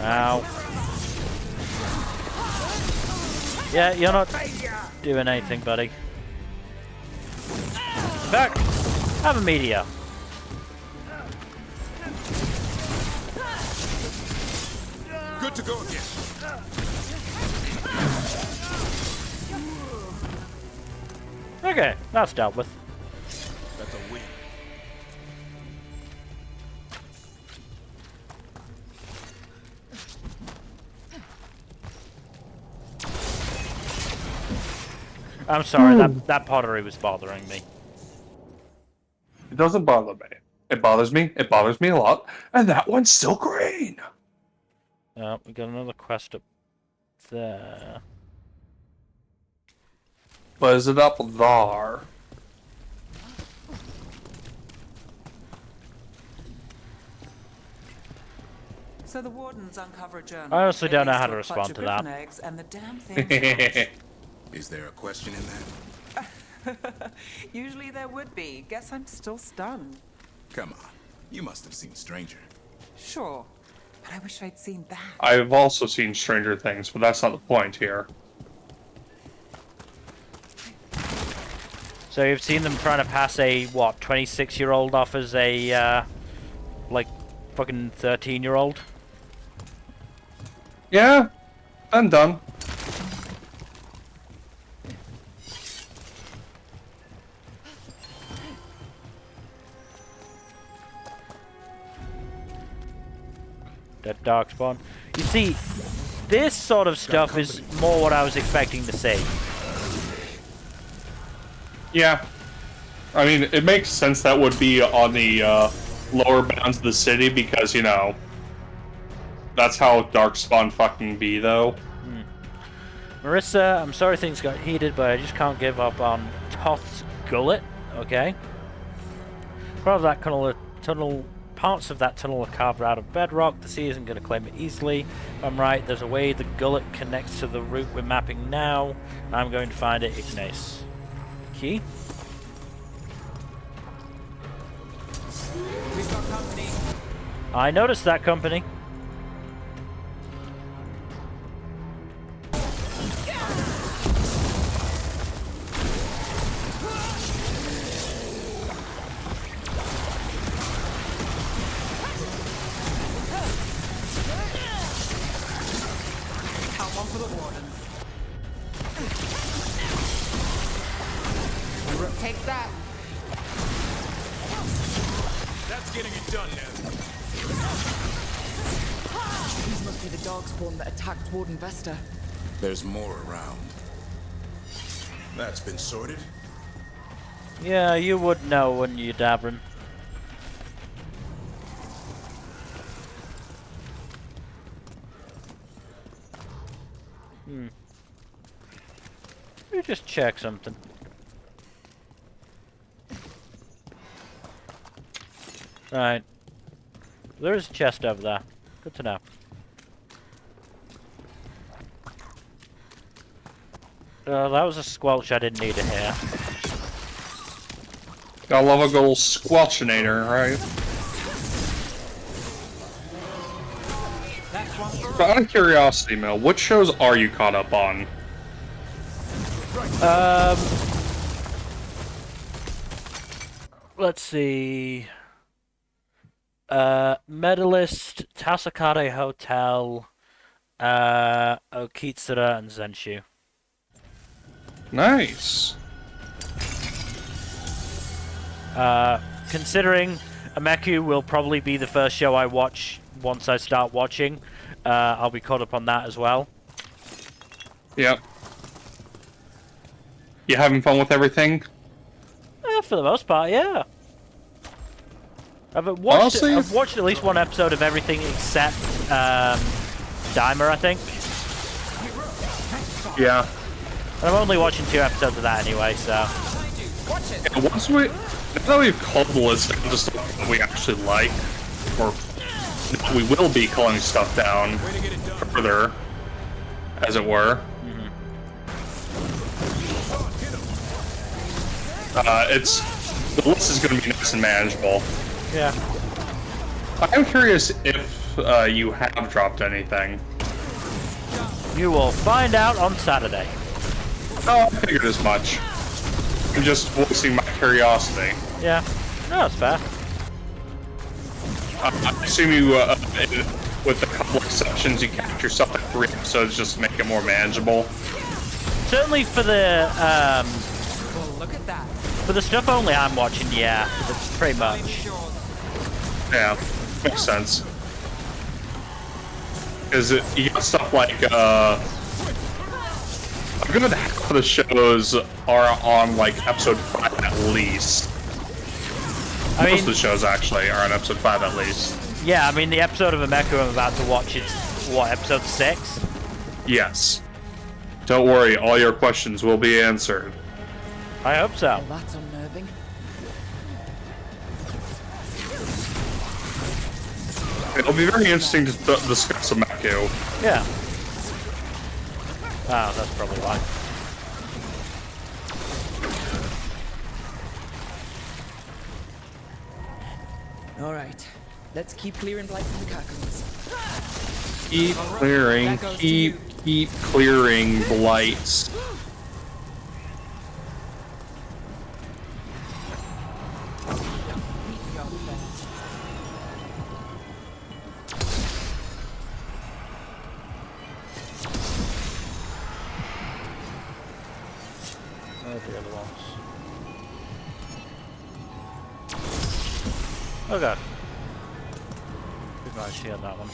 Ow. Yeah, you're not doing anything, buddy. Back! Have a meteor. Good to go again. Okay, that's dealt with. That's a win. I'm sorry, that pottery was bothering me. It doesn't bother me. It bothers me. It bothers me a lot. And that one's still green. We got another quest up there. But is it up there? So the wardens uncover a journal. I honestly don't know how to Clutch respond of to that. griffin eggs and the damn thing. Is there a question in that? Usually there would be. Guess I'm still stunned. Come on. You must have seen Stranger. Sure, but I wish I'd seen that. I've also seen Stranger Things, but that's not the point here. So you've seen them trying to pass a, what, 26-year-old off as a, like, fucking 13-year-old? Yeah, I'm done. That Darkspawn. You see, this sort of stuff is more what I was expecting to see. Yeah. I mean, it makes sense that would be on the lower bounds of the city because, you know, that's how Darkspawn fucking be, though. Marissa, I'm sorry things got heated, but I just can't give up on Toth's gullet, okay? Part of that tunnel, parts of that tunnel are carved out of bedrock. The sea isn't going to claim it easily. If I'm right, there's a way the gullet connects to the route we're mapping now. I'm going to find it, Ignace. Key? We've got company. I noticed that company. Take that. That's getting it done now. These must be the Darkspawn that attacked Warden Vesta. There's more around. That's been sorted. Yeah, you would know, wouldn't you, Davrin? Let me just check something. Right. There is a chest over there. Good to know. That was a squelch I didn't need to hear. Gotta love a good old squelchinator, right? But out of curiosity, Mel, what shows are you caught up on? Let's see. Medalist, Tasakade Hotel, Okitsura, and Zenshu. Nice. Considering Ameku will probably be the first show I watch once I start watching, I'll be caught up on that as well. Yep. You having fun with everything? For the most part, yeah. I've watched at least one episode of everything except Dimer, I think. Yeah. And I'm only watching 2 episodes of that anyway, so. Yeah, now that we've called the list down just what we actually like, or we will be calling stuff down further, as it were. The list is going to be nice and manageable. Yeah. I'm curious if you have dropped anything. You will find out on Saturday. Oh, I figured as much. I'm just voicing my curiosity. Yeah. No, it's fair. I assume you, with a couple exceptions, you kept yourself at 3 episodes just to make it more manageable. Certainly for the, Well, look at that. for the stuff only I'm watching, yeah. It's pretty much. Yeah, makes sense. Because you got stuff like, a good half of the shows are on, like, episode 5 at least. Most of the shows, actually, are on episode 5 at least. Yeah, I mean, the episode of Ameku I'm about to watch is, what, episode 6? Yes. Don't worry, all your questions will be answered. I hope so. Well, that's unnerving. It'll be very interesting to discuss Ameku. Yeah. Oh, that's probably why. All right, let's keep clearing blight from the catacombs. Keep clearing, keep clearing blights. The other ones. Oh god. Good night, see on that one.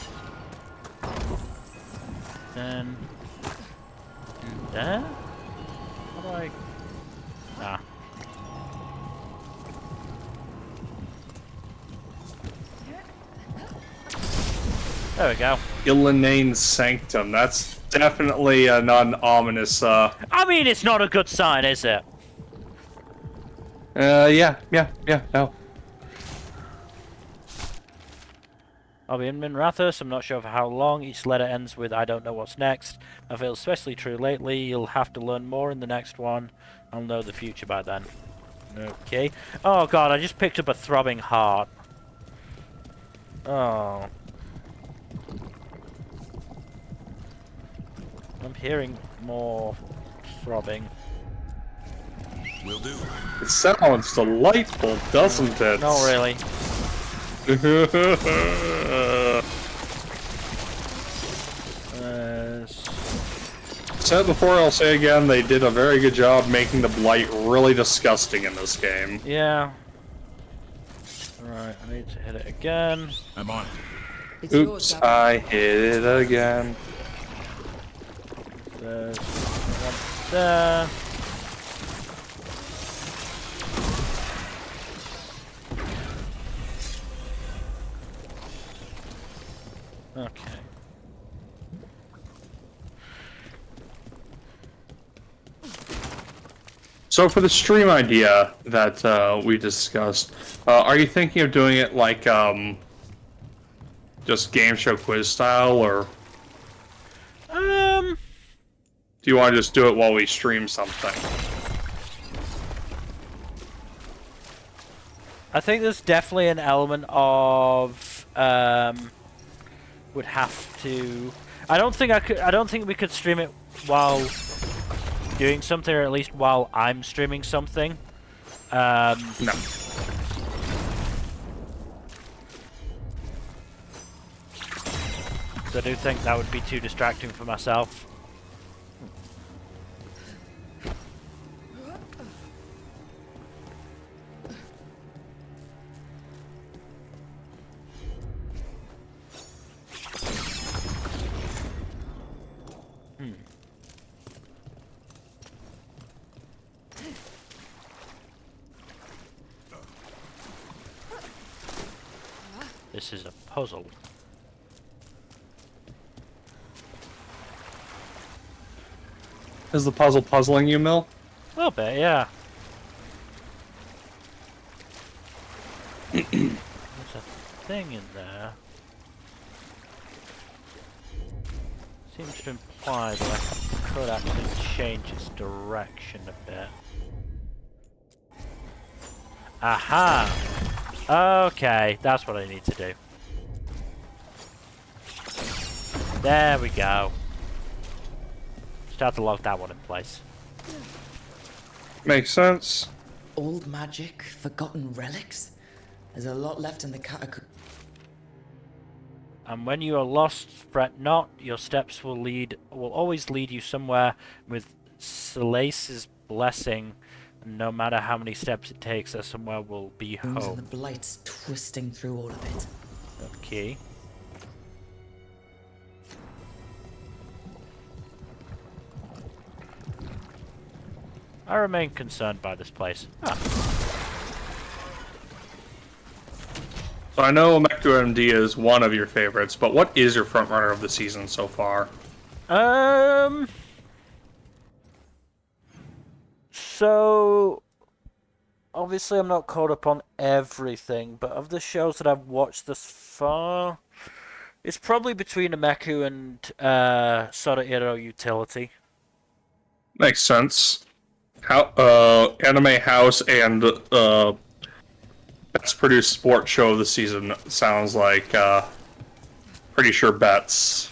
Then. There? How do I. Ah. There we go. Illinane Sanctum. That's definitely a non-ominous, I mean, it's not a good sign, is it? yeah, no. I'll be in Minrathus. I'm not sure for how long. Each letter ends with I don't know what's next. I feel especially true lately. You'll have to learn more in the next one. I'll know the future by then. Okay. Oh god, I just picked up a throbbing heart. Oh. I'm hearing more throbbing. Will do. It sounds delightful, doesn't it? Not really. Said before, I'll say again, they did a very good job making the blight really disgusting in this game. Yeah. Right, I need to hit it again. I'm on. Oops, I hit it again. There's one there. Okay. So for the stream idea that we discussed, are you thinking of doing it like just game show quiz style, or do you want to just do it while we stream something? I think there's definitely an element of would have to. I don't think we could stream it while doing something, or at least while I'm streaming something. No. So I do think that would be too distracting for myself. This is a puzzle. Is the puzzle puzzling you, Mill? A little bit, yeah. There's a thing in there. Seems to imply that I could actually change its direction a bit. Aha! Okay, that's what I need to do. There we go. Start to lock that one in place. Makes sense. Old magic, forgotten relics? There's a lot left in the catacomb. And when you are lost, fret not. Your steps will always lead you somewhere with Selace's blessing. And no matter how many steps it takes, there somewhere will be home. And the blight's twisting through all of it. Okay. I remain concerned by this place. Ah. So I know Mektu MD is one of your favorites, but what is your frontrunner of the season so far? So obviously I'm not caught up on everything, but of the shows that I've watched thus far, it's probably between Nameku and Sorairo Utility. Makes sense. Anime House and best produced sports show of the season sounds like pretty sure bets.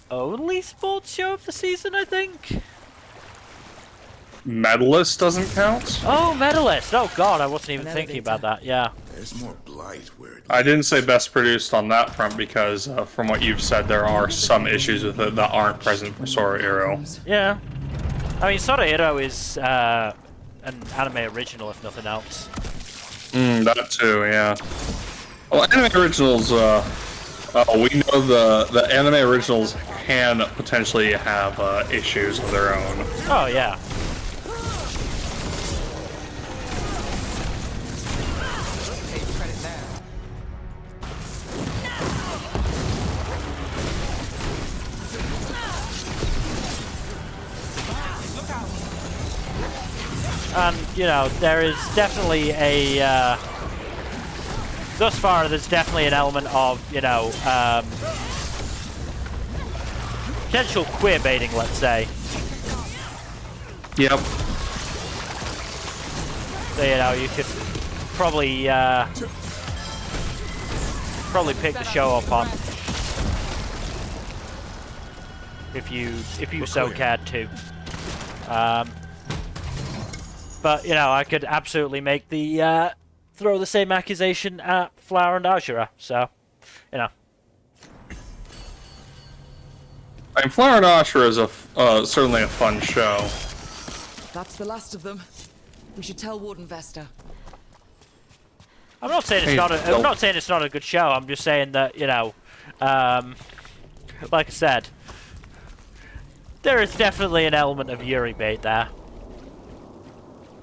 Only sports show of the season, I think. Medalist doesn't count? Oh, Medalist! Oh god, I wasn't even thinking about that, yeah. There's more blight where it I didn't say best produced on that front because from what you've said, there are some issues with it that aren't present for Sorairo. Yeah. I mean, Sorairo is an anime original, if nothing else. That too, yeah. Well, anime originals, we know the anime originals can potentially have issues of their own. Oh, yeah. And, you know, there is definitely a, thus far, there's definitely an element of, you know, potential queer baiting, let's say. Yep. So, you know, you could probably, pick the show up on. If you so cared to. But, you know, I could absolutely make the, throw the same accusation at Flower and Ashura, so, you know. I mean, Flower and Ashura is certainly a fun show. That's the last of them. We should tell Warden Vesta. I'm not saying it's I'm not saying it's not a good show, I'm just saying that, you know, like I said, there is definitely an element of Yuri bait there.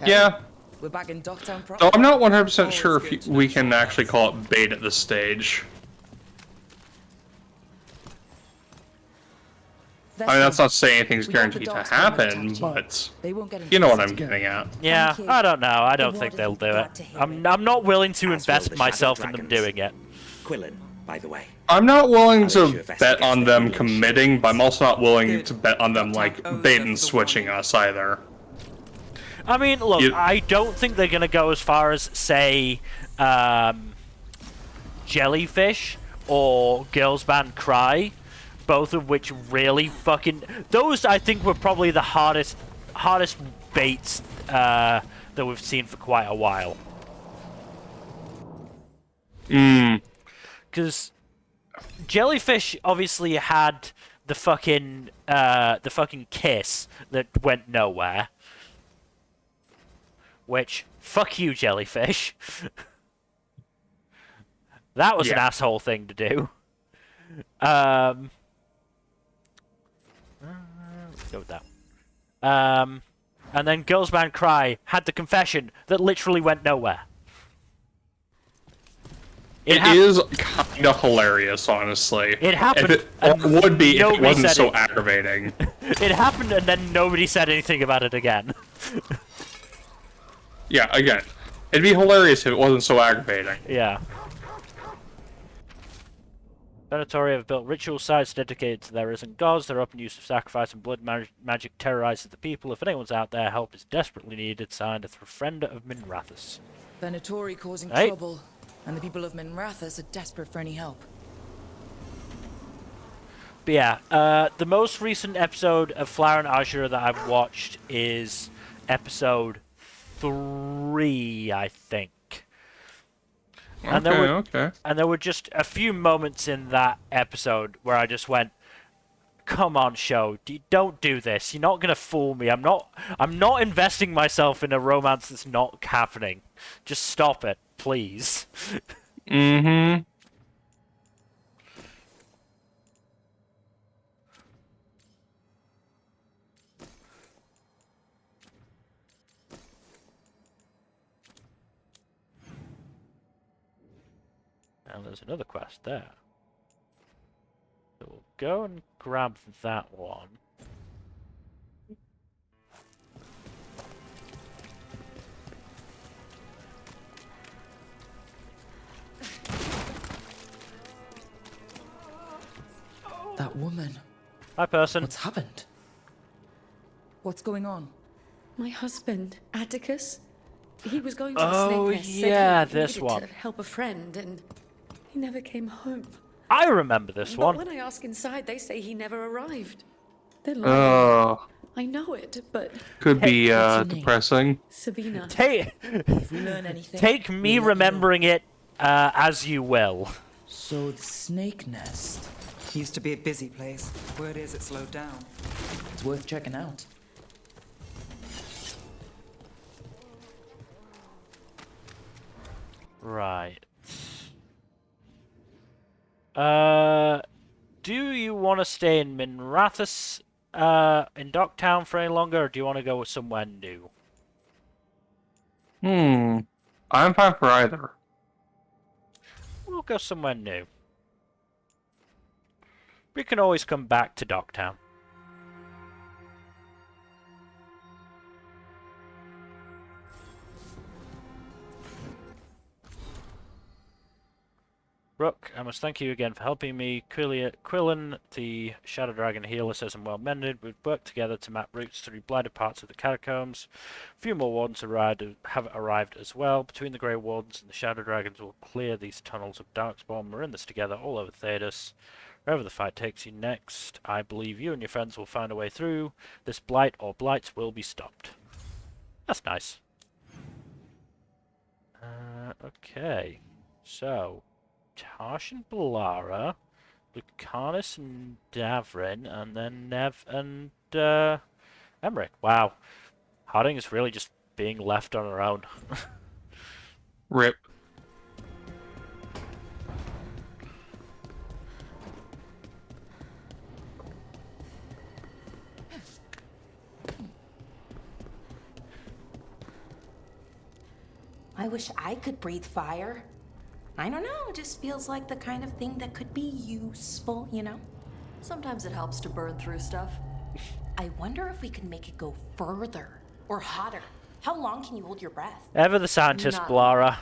Yeah. We're back in Docktown proper. Though I'm not 100% sure if we can actually call it bait at this stage. I mean, that's not saying anything's We got the guaranteed to Darkspawn happen, attacked you. but They won't get you know what I'm infested. getting at. Yeah, Thank you. I don't know. I don't The think Warders they'll have do it. got to hear I'm not willing to As will invest the myself Shadow in them Dragons. doing it. Quillen, by the way. I'm not willing I'll issue to a vest bet against on the them English. committing, but I'm also not willing to bet on them, like, bait and switching us either. I mean, look, I don't think they're going to go as far as, say, Jellyfish or Girls Band Cry, both of which really fucking... Those, I think, were probably the hardest baits that we've seen for quite a while. Because Jellyfish obviously had the fucking kiss that went nowhere. Which, fuck you, Jellyfish. That was an asshole thing to do. Let's go with that. And then Girls Band Cry had the confession that literally went nowhere. It is kind of hilarious, honestly. It happened. It would be if it wasn't so it. aggravating. It happened, and then nobody said anything about it again. Yeah, again, it'd be hilarious if it wasn't so aggravating. Yeah. Venatori have built ritual sites dedicated to their risen gods. Their open use of sacrifice and blood magic terrorizes the people. If anyone's out there, help is desperately needed. Signed, a friend of Minrathus. Venatori causing Right. trouble, and the people of Minrathus are desperate for any help. But yeah, the most recent episode of Flower and Azure that I've watched is episode 3, I think. And there were just a few moments in that episode where I just went, "Come on, show, don't do this. You're not gonna fool me. I'm not investing myself in a romance that's not happening. Just stop it, please." Mm-hmm. And there's another quest there. So we'll go and grab that one. That woman. Hi, person. What's happened? What's going on? My husband, Atticus, he was going to the Oh, snake nest. yeah, said he this needed one. to help a friend, and he never came home. I remember this But one. when I ask inside, they say he never arrived. They're Oh. lying. I know it, but Could be depressing. Sabina. If we learn anything, Take me remembering it as you will. So the snake nest Used to be a busy place. Word is it slowed down. It's worth checking out. Right. Do you want to stay in Minrathus, in Docktown for any longer, or do you want to go somewhere new? I'm fine for either. We'll go somewhere new. We can always come back to Docktown. Rook, I must thank you again for helping me. Quillen, the Shadow Dragon healer, says I'm well mended. We've worked together to map routes through blighted parts of the catacombs. A few more wardens have arrived as well. Between the Grey Wardens and the Shadow Dragons, we'll clear these tunnels of Darkspawn. We're in this together all over Thedas. Wherever the fight takes you next, I believe you and your friends will find a way through. This blight or blights will be stopped. That's nice. Okay. So, Tarsh and Balara, Lucanus and Davrin, and then Nev and Emmerich. Wow. Harding is really just being left on her own. Rip. I wish I could breathe fire. I don't know, it just feels like the kind of thing that could be useful, you know? Sometimes it helps to burn through stuff. I wonder if we can make it go further or hotter. How long can you hold your breath? Ever the scientist, Not Blara.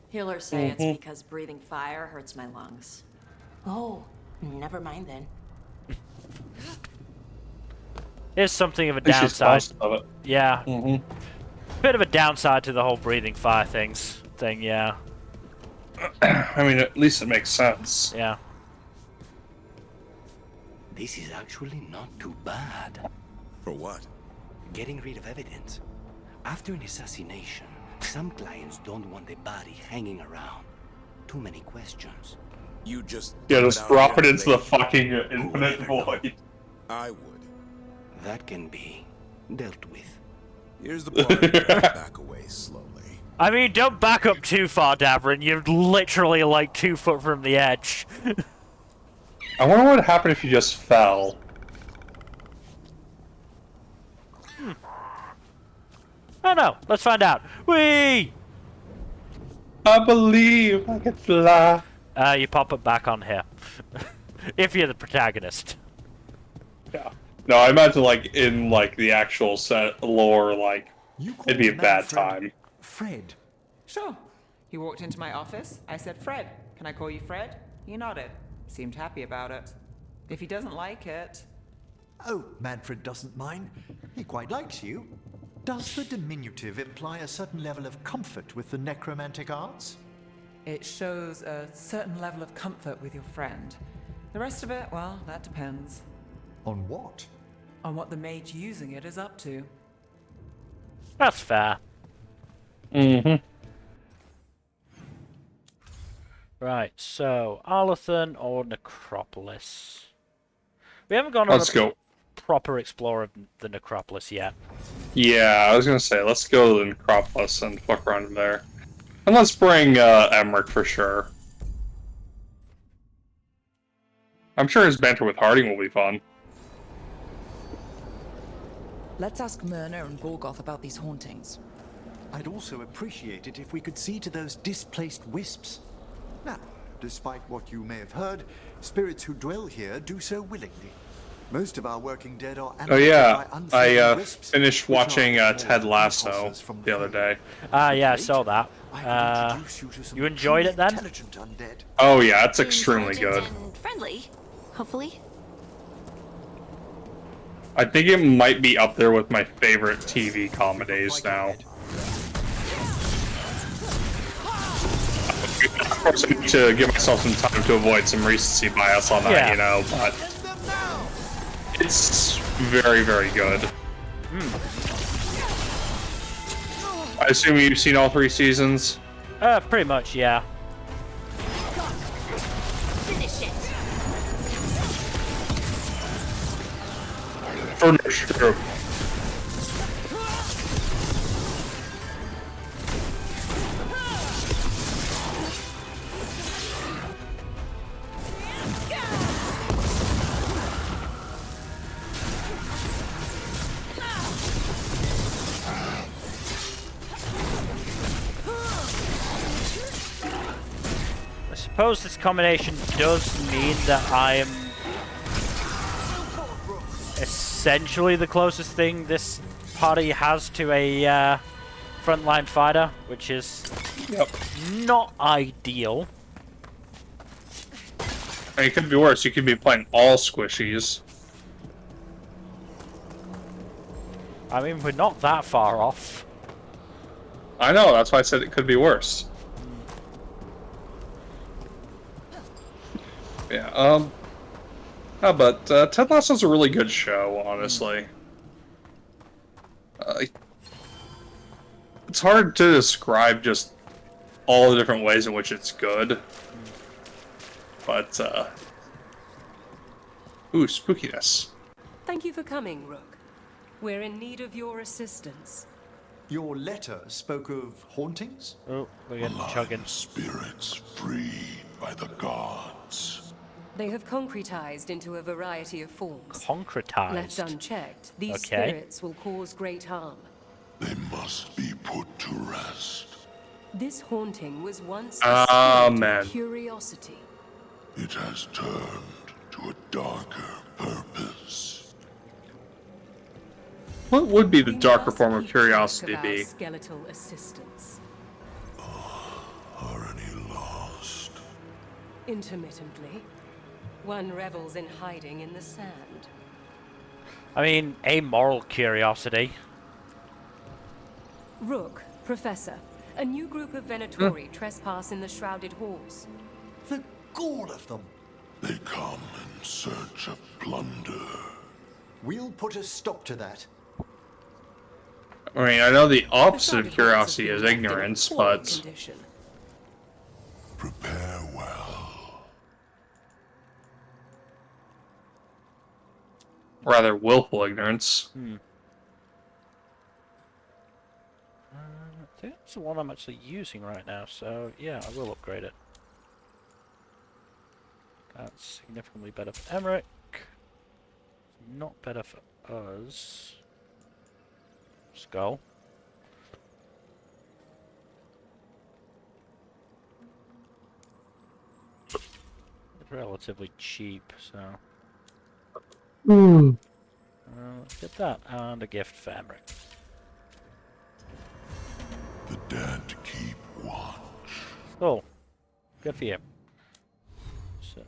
Healers say it's because breathing fire hurts my lungs. Oh, never mind then. There's something of a At least she's downside. conscious of it. Yeah. Bit of a downside to the whole breathing fire thing, yeah. I mean, at least it makes sense. Yeah. This is actually not too bad. For what? Getting rid of evidence. After an assassination, some clients don't want the body hanging around. Too many questions. You just... Yeah, just drop it into the fucking infinite void. I would. That can be dealt with. Here's the part. Back away slowly. I mean, don't back up too far, Davrin. You're literally like 2 foot from the edge. I wonder what would happen if you just fell. Oh no, let's find out. Whee! I believe I can fly. You pop it back on here. If you're the protagonist. Yeah. No, I imagine like in like the actual set lore, like it'd be a bad time. Fred. Sure. He walked into my office. I said, Fred, can I call you Fred? He nodded. Seemed happy about it. If he doesn't like it... Oh, Manfred doesn't mind. He quite likes you. Does the diminutive imply a certain level of comfort with the necromantic arts? It shows a certain level of comfort with your friend. The rest of it, well, that depends. On what? On what the mage using it is up to. That's fair. Right, so Arlathan or Necropolis? We haven't gone on a proper explore of the Necropolis yet. Yeah, I was gonna say, let's go to the Necropolis and fuck around there. And let's bring Emmerich for sure. I'm sure his banter with Harding will be fun. Let's ask Myrna and Gorgoth about these hauntings. I'd also appreciate it if we could see to those displaced wisps. Now, despite what you may have heard, spirits who dwell here do so willingly. Most of our working dead are Oh yeah, by unfriendly I wisps, finished watching Ted Lasso the other day. Yeah, I saw that. You enjoyed it then? Oh yeah, it's extremely good. And friendly, hopefully. I think it might be up there with my favorite TV comedies now. Of course, I need to give myself some time to avoid some recency bias on that, you know, but it's very, very good. I assume you've seen all 3 seasons? Pretty much, yeah. Finish it. For sure. I suppose this combination does mean that I am essentially the closest thing this party has to a frontline fighter, which is not ideal. I mean, it could be worse. You could be playing all squishies. I mean, we're not that far off. I know, that's why I said it could be worse. Yeah, but Ted Lasso's a really good show, honestly. It's hard to describe just all the different ways in which it's good. But, ooh, spookiness. Thank you for coming, Rook. We're in need of your assistance. Your letter spoke of hauntings? Oh, we're getting chugging. Spirits freed by the gods. They have concretized into a variety of forms. Concretized? Left unchecked, these Okay. spirits will cause great harm. They must be put to rest. This haunting was once Ah, a spirit man. of curiosity. It has turned to a darker purpose. What would be the We darker must form of keep track curiosity of our be? skeletal assistants. Are any lost? Intermittently. One revels in hiding in the sand. I mean, amoral curiosity. Rook, Professor, a new group of Venatori trespass in the shrouded halls. The gall of them! They come in search of plunder. We'll put a stop to that. I mean, I know the opposite of Besides, curiosity it's is been left in ignorance, appalling but condition. Prepare well. rather willful ignorance. I think that's the one I'm actually using right now, so yeah, I will upgrade it. That's significantly better for Emmerich. Not better for us. Skull. It's relatively cheap, so. Let's get that and a gift for Emmerich. The dead keep watch. Cool. Good for you. So,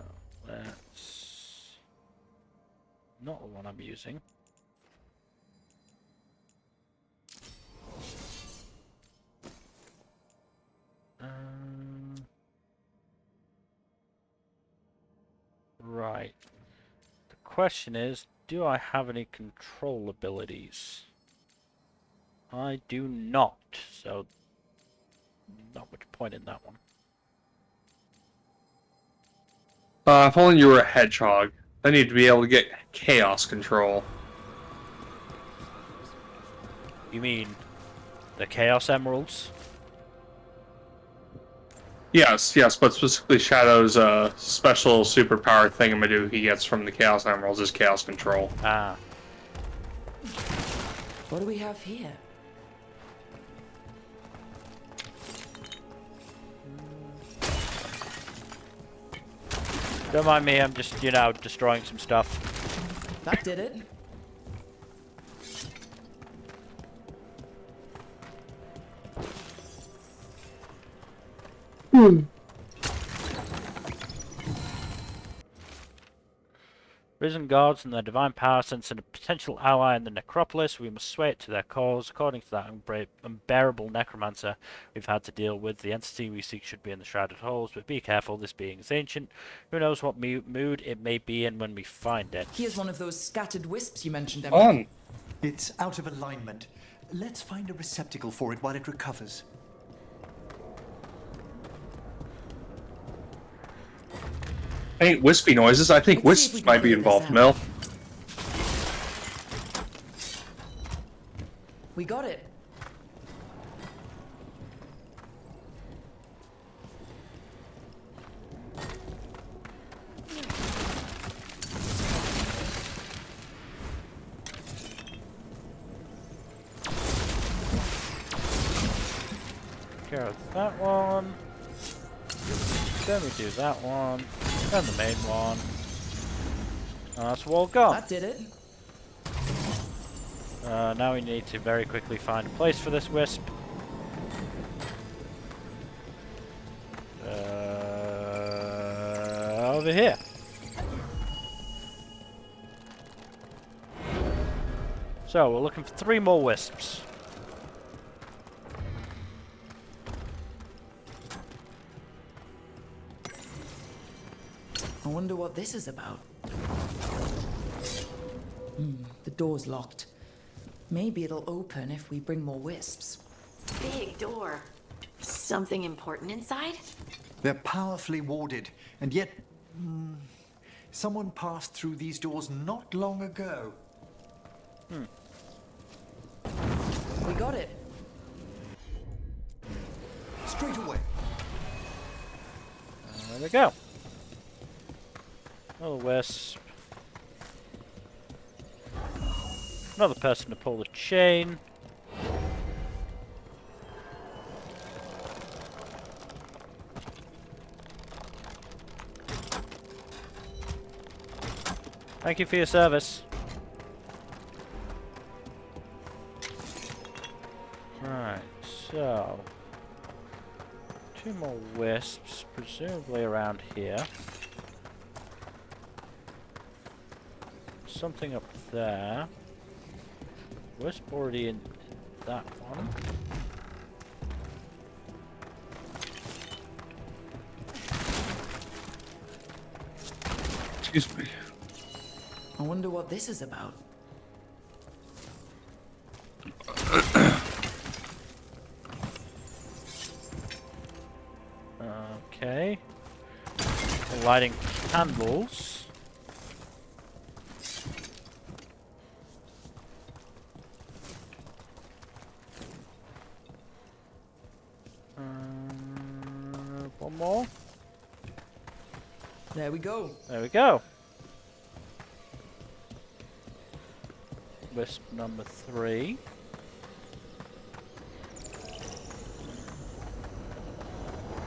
that's not the one I'm using. Right. The question is, do I have any control abilities? I do not, so not much point in that one. If only you were a hedgehog. I need to be able to get chaos control. You mean the Chaos Emeralds? Yes, yes, but specifically Shadow's special superpower thingamadoo he gets from the Chaos Emeralds is chaos control. Ah. What do we have here? Don't mind me, I'm just, you know, destroying some stuff. That did it. Risen gods and their divine power sense a potential ally in the necropolis. We must sway it to their cause. According to that unbearable necromancer we've had to deal with, the entity we seek should be in the shrouded halls, but be careful, this being is ancient. Who knows what mood it may be in when we find it. Here's one of those scattered wisps you mentioned, Emily. It's out of alignment. Let's find a receptacle for it while it recovers. I hate wispy noises. I think wisps might be involved, Mel. We got it. Care of that one. Then we do that one. Then the main one. That's all gone. That did it. Now we need to very quickly find a place for this wisp. Over here. So we're looking for 3 more wisps. I wonder what this is about. The door's locked. Maybe it'll open if we bring more wisps. Big door. Something important inside? They're powerfully warded, and yet someone passed through these doors not long ago. We got it. Straight away. There we go. Another wisp. Another person to pull the chain. Thank you for your service. Right, so 2 more wisps, presumably around here. Something up there. Wisp already in that one. Excuse me. I wonder what this is about. Okay. Lighting candles. One more. There we go. There we go. Wisp number 3.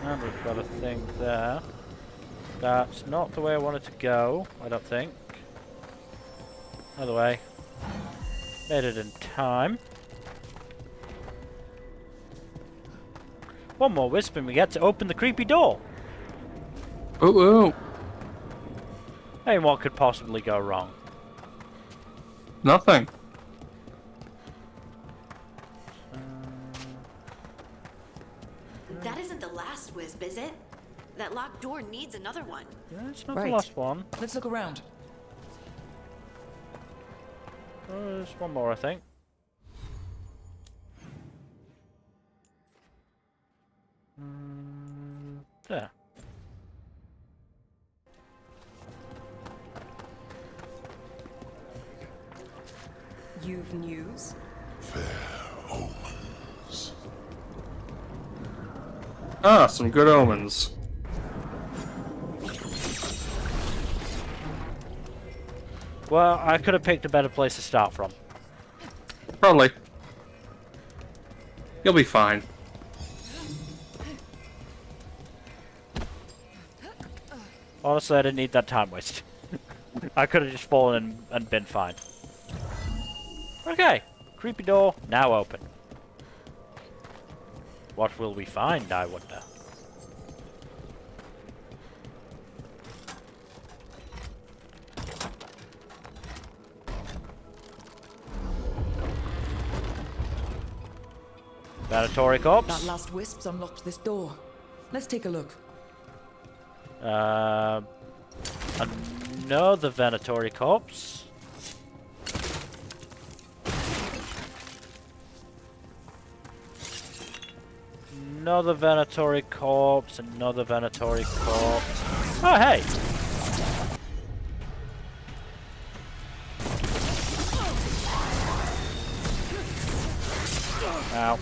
And we've got a thing there. That's not the way I wanted to go, I don't think. Other way. Made it in time. One more wisp and we get to open the creepy door. Oh. Hey, what could possibly go wrong? Nothing. That isn't the last wisp, is it? That locked door needs another one. Yeah, it's not Right. the last one. Let's look around. There's one more, I think. There. You've news? Fair omens. Ah, some good omens. Well, I could have picked a better place to start from. Probably. You'll be fine. Honestly, I didn't need that time waste. I could have just fallen and been fine. Okay, creepy door, now open. What will we find, I wonder? Mandatory corpse? That last wisp's unlocked this door. Let's take a look. Another Venatori corpse. Another Venatori corpse, another Venatori corpse. Oh, hey! Ow.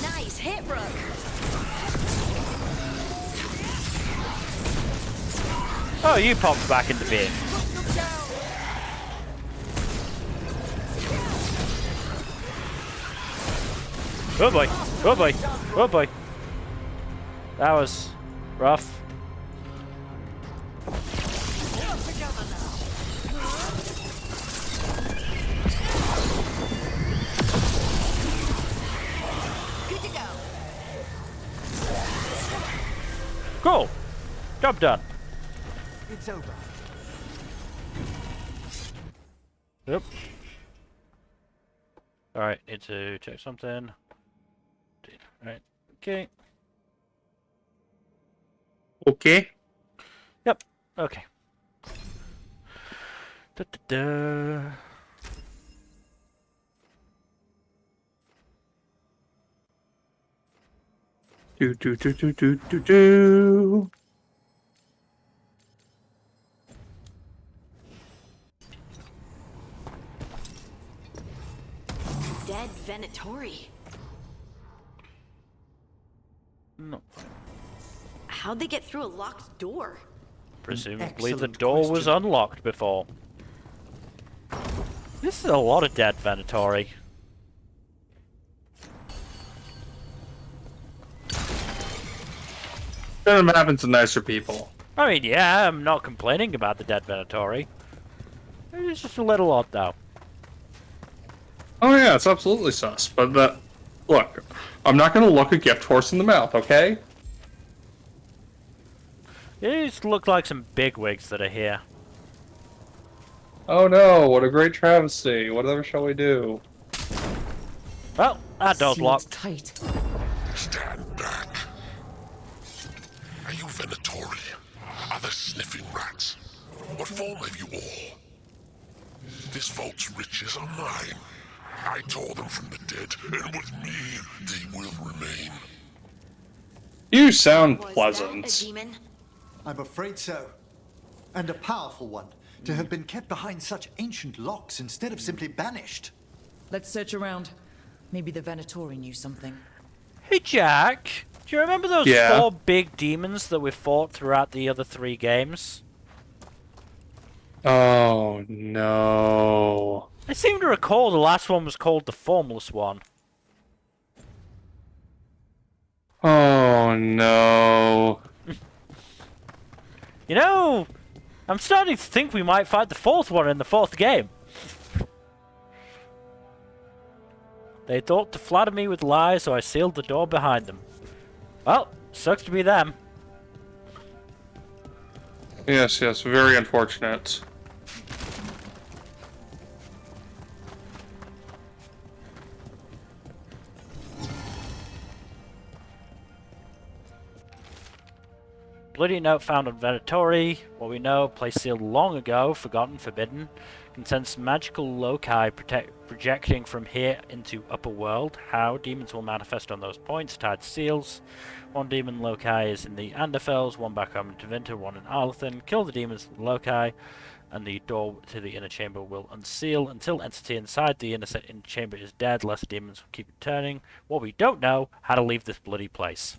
Nice hit, Rook. Oh, you popped back into being. Oh boy, oh boy, oh boy. That was rough. Good to go. Cool. Job done. It's over. Yep. Alright, need to check something. Right. Okay. Okay. Yep. Okay. Da, da, da. Do. Dead Venatori. No. How'd they get through a locked door? Presumably the excellent door was question. unlocked before. This is a lot of dead Venatori. It happens to nicer people. I mean, yeah, I'm not complaining about the dead Venatori. It's just a little odd, though. Oh yeah, it's absolutely sus. But look, I'm not gonna look a gift horse in the mouth, okay? These look like some bigwigs that are here. Oh no, what a great travesty. Whatever shall we do? Well, that door's locked. Tight. Stand back. Are you Venatori? Are the sniffing rats? What form have you all? This vault's riches are mine. I tore them from the dead, and with me, they will remain. You sound pleasant. I'm afraid so. And a powerful one, to have been kept behind such ancient locks instead of simply banished. Let's search around. Maybe the Venatori knew something. Hey, Jack. Do you remember those 4 big demons that we fought throughout the other 3 games? Oh, no. I seem to recall the last one was called the Formless One. Oh, no. You know, I'm starting to think we might fight the 4th one in the 4th game. They thought to flatter me with lies, so I sealed the door behind them. Well, sucks to be them. Yes, very unfortunate. Bloody note found on Venatori. What we know, place sealed long ago, forgotten, forbidden. Contains magical loci projecting from here into upper world. How? Demons will manifest on those points, tied seals. 1 demon loci is in the Anderfels, 1 back home in Tevinter, 1 in Arlathan. Kill the demons loci, and the door to the inner chamber will unseal. Until entity inside the inner chamber is dead, less demons will keep returning. What we don't know, how to leave this bloody place.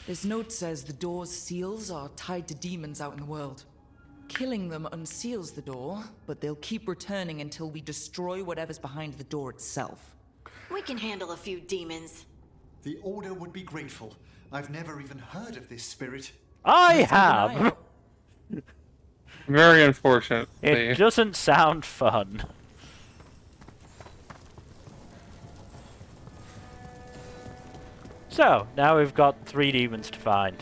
This note says the door's seals are tied to demons out in the world. Killing them unseals the door, but they'll keep returning until we destroy whatever's behind the door itself. We can handle a few demons. The Order would be grateful. I've never even heard of this spirit. I have! Very unfortunate. It doesn't sound fun. So, now we've got 3 demons to find.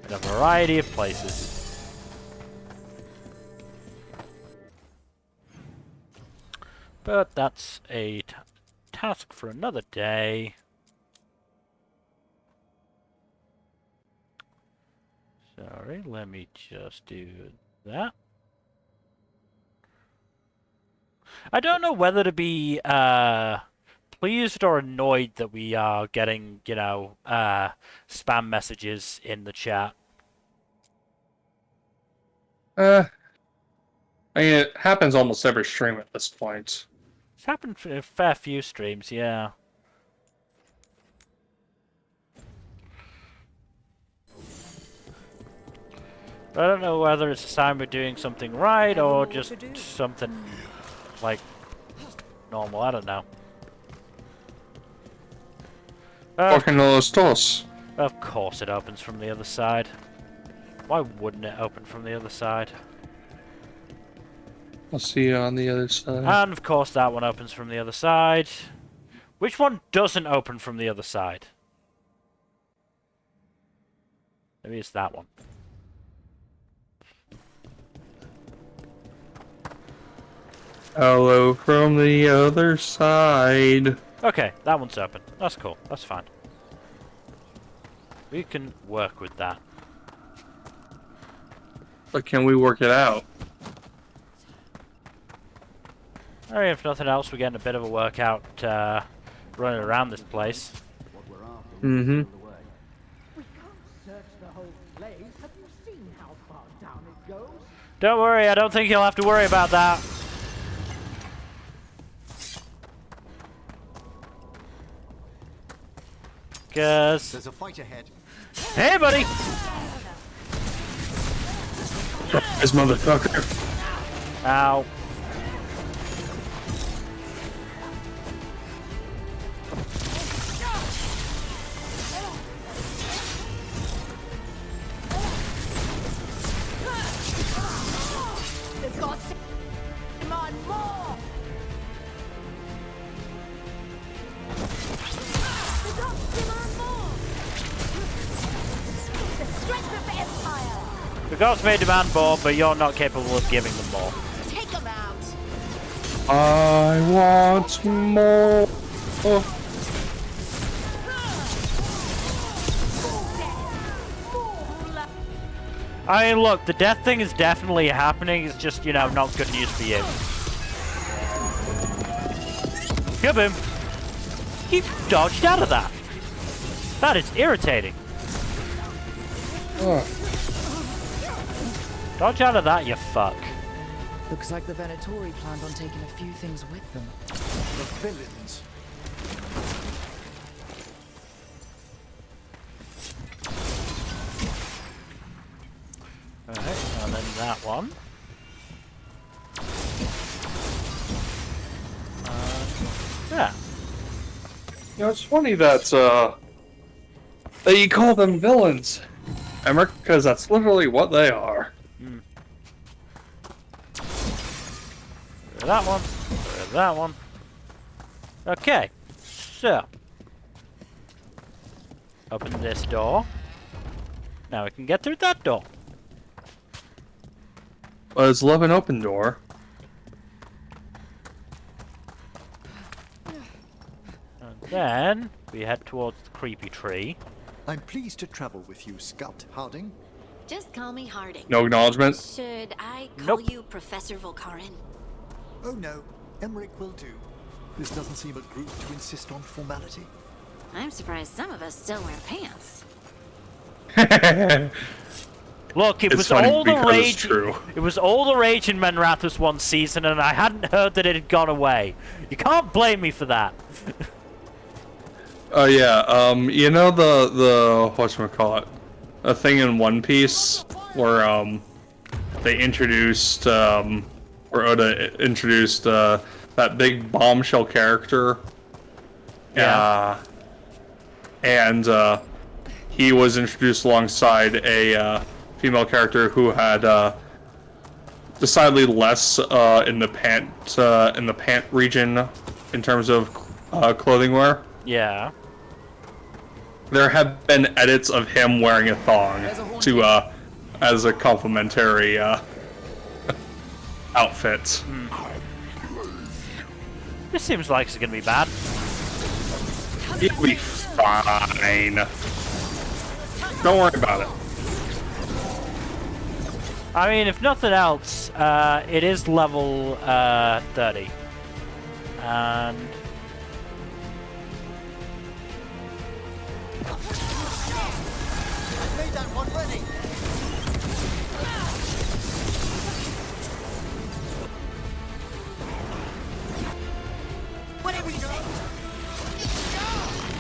In a variety of places. But that's a task for another day. Sorry, let me just do that. I don't know whether to be pleased or annoyed that we are getting, you know, spam messages in the chat. I mean, it happens almost every stream at this point. It's happened for a fair few streams, yeah. But I don't know whether it's a sign we're doing something right or just something, like, normal. I don't know. Of course it opens from the other side. Why wouldn't it open from the other side? I'll see you on the other side. And of course that one opens from the other side. Which one doesn't open from the other side? Maybe it's that one. Hello from the other side. Okay, that one's open. That's cool. That's fine. We can work with that. But can we work it out? Alright, if nothing else, we're getting a bit of a workout running around this place. Mm-hmm. Don't worry, I don't think you'll have to worry about that. Cause there's a fight ahead. Hey, buddy! This motherfucker. Ow. The gods demand more! The gods demand more! The strength of the Empire! The gods may demand more, but you're not capable of giving them more. Take them out! I want more. I mean, look, the death thing is definitely happening. It's just, you know, not good news for you. Kaboom! He dodged out of that. That is irritating. Dodge out of that, you fuck. Looks like the Venatori planned on taking a few things with them. The villains. Alright, and then that one. Yeah. You know, it's funny that you call them villains, Emmerich, because that's literally what they are. That one. That one. Okay. So. Open this door. Now we can get through that door. Well, it's love an open door. And then we head towards the creepy tree. I'm pleased to travel with you, Scout Harding. Just call me Harding. No acknowledgement? Should I call you Professor Volkarin? Oh no, Emmerich will do. This doesn't seem a group to insist on formality. I'm surprised some of us still wear pants. Look, it was all the rage. It was all the rage in Menrathus one season, and I hadn't heard that it had gone away. You can't blame me for that. Oh yeah, you know the whatchamacallit, a thing in One Piece where they introduced or Oda introduced that big bombshell character. Yeah. And he was introduced alongside a female character who had decidedly less in the pant region in terms of clothing wear. Yeah. There have been edits of him wearing a thong to as a complimentary outfit. This seems like it's gonna be bad. It'll be fine. Don't worry about it. I mean, if nothing else, it is level 30. And... I've made that one ready. Whatever you say.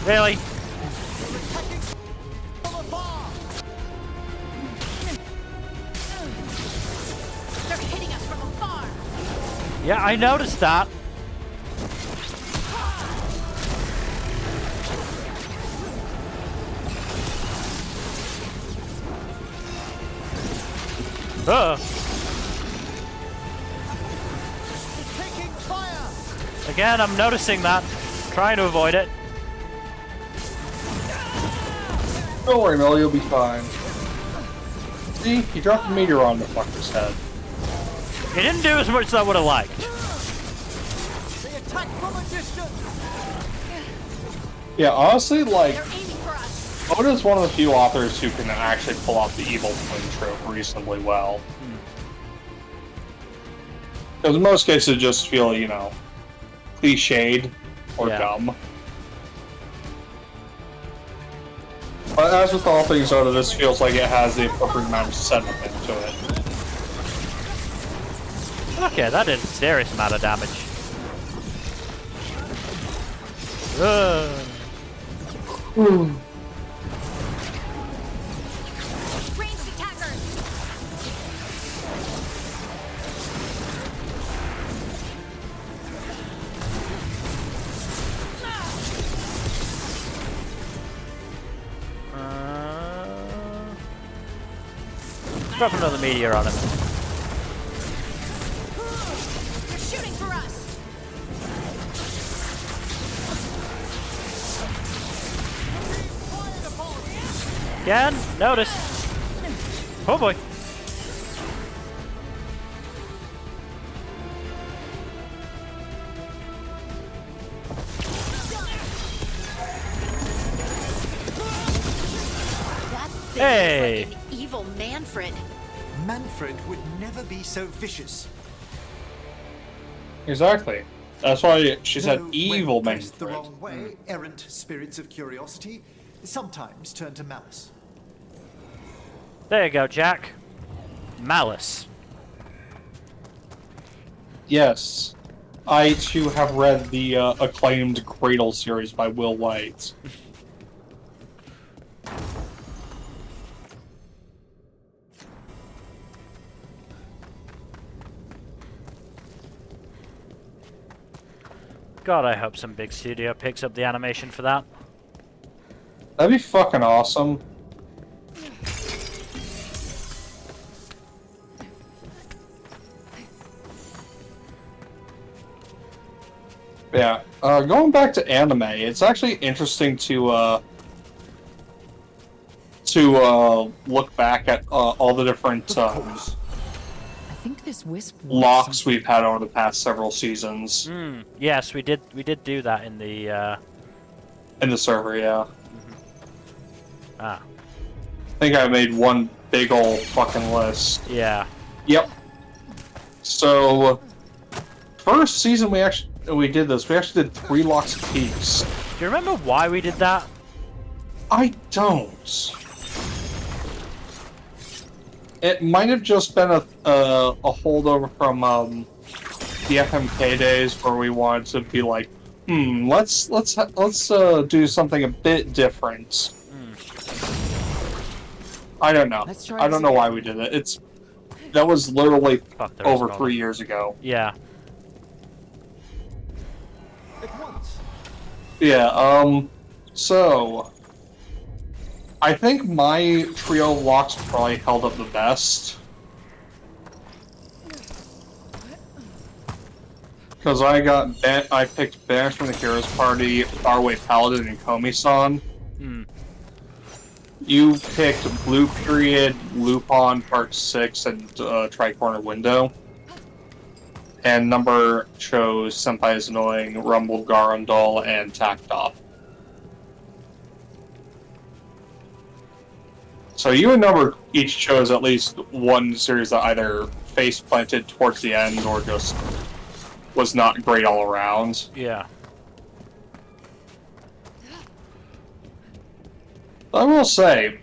Really? They're hitting us from afar. Yeah, I noticed that. Again, I'm noticing that. Trying to avoid it. Don't worry, Mel, you'll be fine. See, he dropped a meteor on the fucker's head. He didn't do as much as I would have liked. They attack from a distance. Yeah, honestly, like, Oda's one of the few authors who can actually pull off the evil twin trope reasonably well. Because in most cases, it just feel, you know, cliched or dumb. But as with all things Oda, this feels like it has the appropriate amount of sentiment into it. Okay, that did a serious amount of damage. Ranged attackers. Drop another meteor on him. They're shooting for us. Again, notice. Oh boy. Hey! Like an evil Manfred. Manfred would never be so vicious. Exactly. That's why she said Though, evil when used the Manfred. wrong way, errant spirits of curiosity sometimes turn to malice. There you go, Jack. Malice. Yes. I too have read the acclaimed Cradle series by Will White. God, I hope some big studio picks up the animation for that. That'd be fucking awesome. Yeah, going back to anime, it's actually interesting to look back at all the different I think this wisp locks we've had over the past several seasons. Yes, we did do that in the server, yeah. Ah. I think I made one big old fucking list. Yeah. Yep. So, first season we actually did this. We actually did 3 locks apiece. Do you remember why we did that? I don't. It might have just been a holdover from the FMK days where we wanted to be like, let's do something a bit different. I don't know. I don't know why we did it. That was literally over 3 years ago. Yeah. Yeah, so I think my trio of locks probably held up the best. Because I picked Banished from the Heroes Party, Faraway Paladin, and Komi-san. You picked Blue Period, Lupin Part 6, and Tricorner Window. And Number chose Senpai's Annoying, Rumble Garandol, and Tactop. So you and Number each chose at least one series that either face planted towards the end or just was not great all around. Yeah. I will say,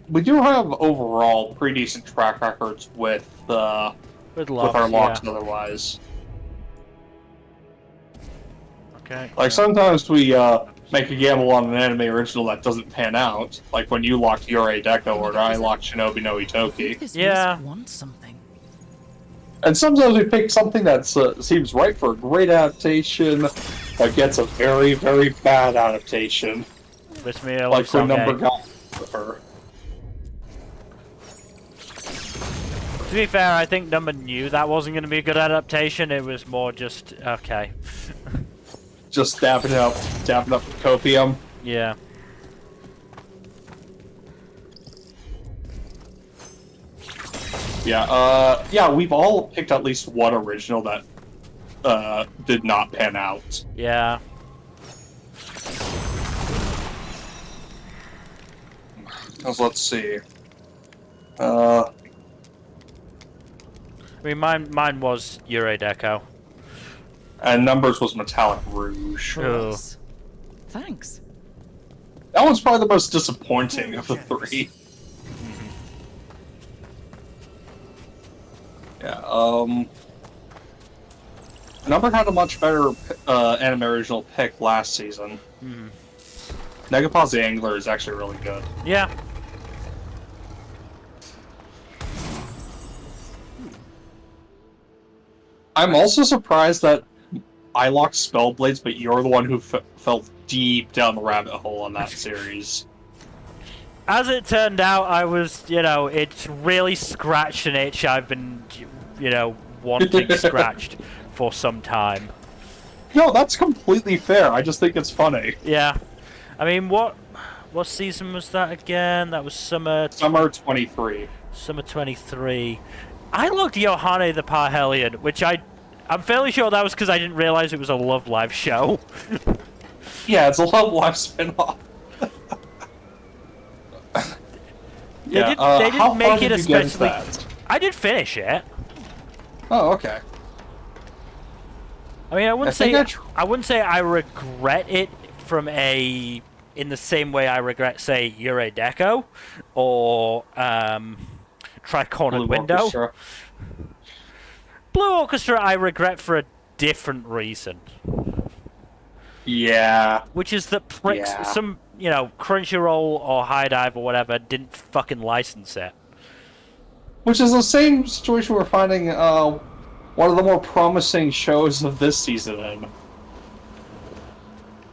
we do have overall pretty decent track records with our locks otherwise. Okay. Like sometimes we make a gamble on an anime original that doesn't pan out, like when you locked Yurei Deco or I locked Shinobi no Itoki. Yeah. Want something. And sometimes we pick something that seems right for a great adaptation, but gets a very, very bad adaptation. Wish me a like when okay. Number got with her. To be fair, I think Number knew that wasn't going to be a good adaptation. It was more just okay. Just dapping up with copium. Yeah. Yeah, we've all picked at least one original that did not pan out. Yeah. Let's see. I mean, mine was Yurei Deco. And Numbers was Metallic Rouge. Oh. Thanks. That one's probably the most disappointing of the 3. Yeah, Number had a much better anime original pick last season. Negapause the Angler is actually really good. Yeah. I'm also surprised that I locked Spellblades, but you're the one who fell deep down the rabbit hole on that series. As it turned out, I was, it's really scratched an itch I've been, wanting scratched for some time. No, that's completely fair. I just think it's funny. Yeah. I mean, what season was that again? That was summer 23. Summer 23. I looked Yohane the Parhelion, which I'm fairly sure that was because I didn't realize it was a Love Live show. Yeah, it's a Love Live spin-off. They didn't make it especially. I did finish it. Oh, okay. I mean, I wouldn't say I regret it in the same way I regret, say, Yurei Deco or Tricornered Window. Orchestra. Blue Orchestra I regret for a different reason. Yeah. Which is that some, Crunchyroll or High Dive or whatever didn't fucking license it. Which is the same situation we're finding one of the more promising shows of this season in.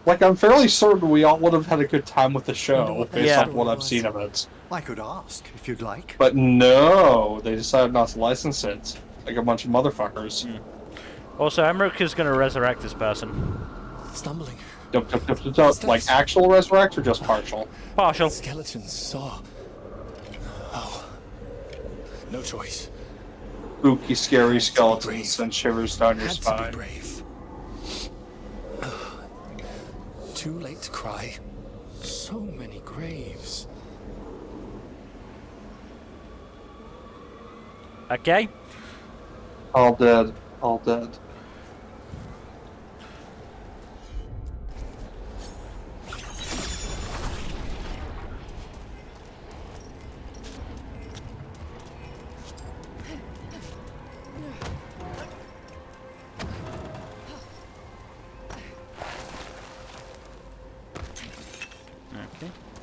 Like, I'm fairly certain we all would have had a good time with the show, based on what I've seen of it. I could ask, if you'd like. But no, they decided not to license it. Like a bunch of motherfuckers. Also, Emmerich is going to resurrect this person. Stumbling. Like actual resurrect or just partial? Partial. Skeletons saw. Oh. No choice. Spooky, scary skeletons send shivers down your spine. Brave. Too late to cry. So many graves. Okay. All dead. All dead.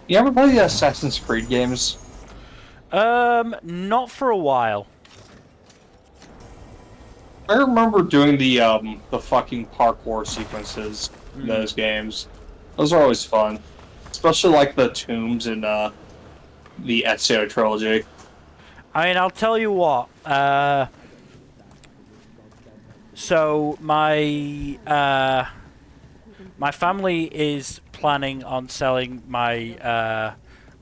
You ever play the Assassin's Creed games? Not for a while. I remember doing the fucking parkour sequences in those games. Those are always fun. Especially like the tombs in the Ezio trilogy. I mean, I'll tell you what. So my family is planning on selling my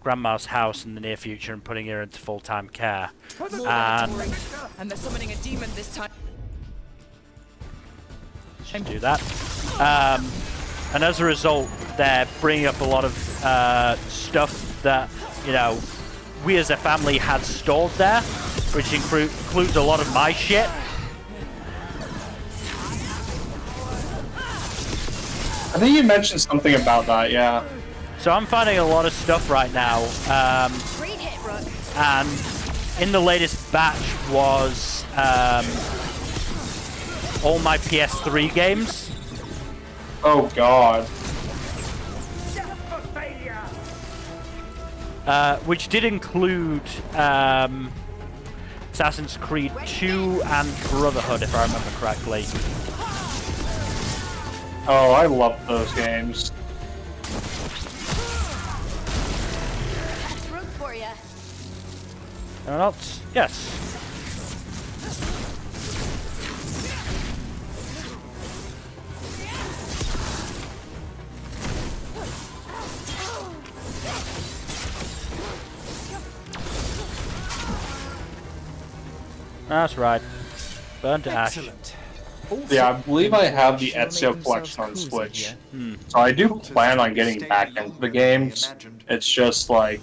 grandma's house in the near future and putting her into full-time care. And they're summoning a demon this time. Should do that. And as a result, they're bringing up a lot of stuff that, we as a family had stored there, which includes a lot of my shit. I think you mentioned something about that, yeah. So I'm finding a lot of stuff right now. Great hit, Rook. And in the latest batch was all my PS3 games. Oh god. Which did include Assassin's Creed 2 and Brotherhood, if I remember correctly. Oh, I love those games. That's Rook for you. Anyone else? Yes. That's right. Burn to ash. Yeah, I believe I have the Ezio collection on Switch. So I do plan on getting back into the games. It's just like,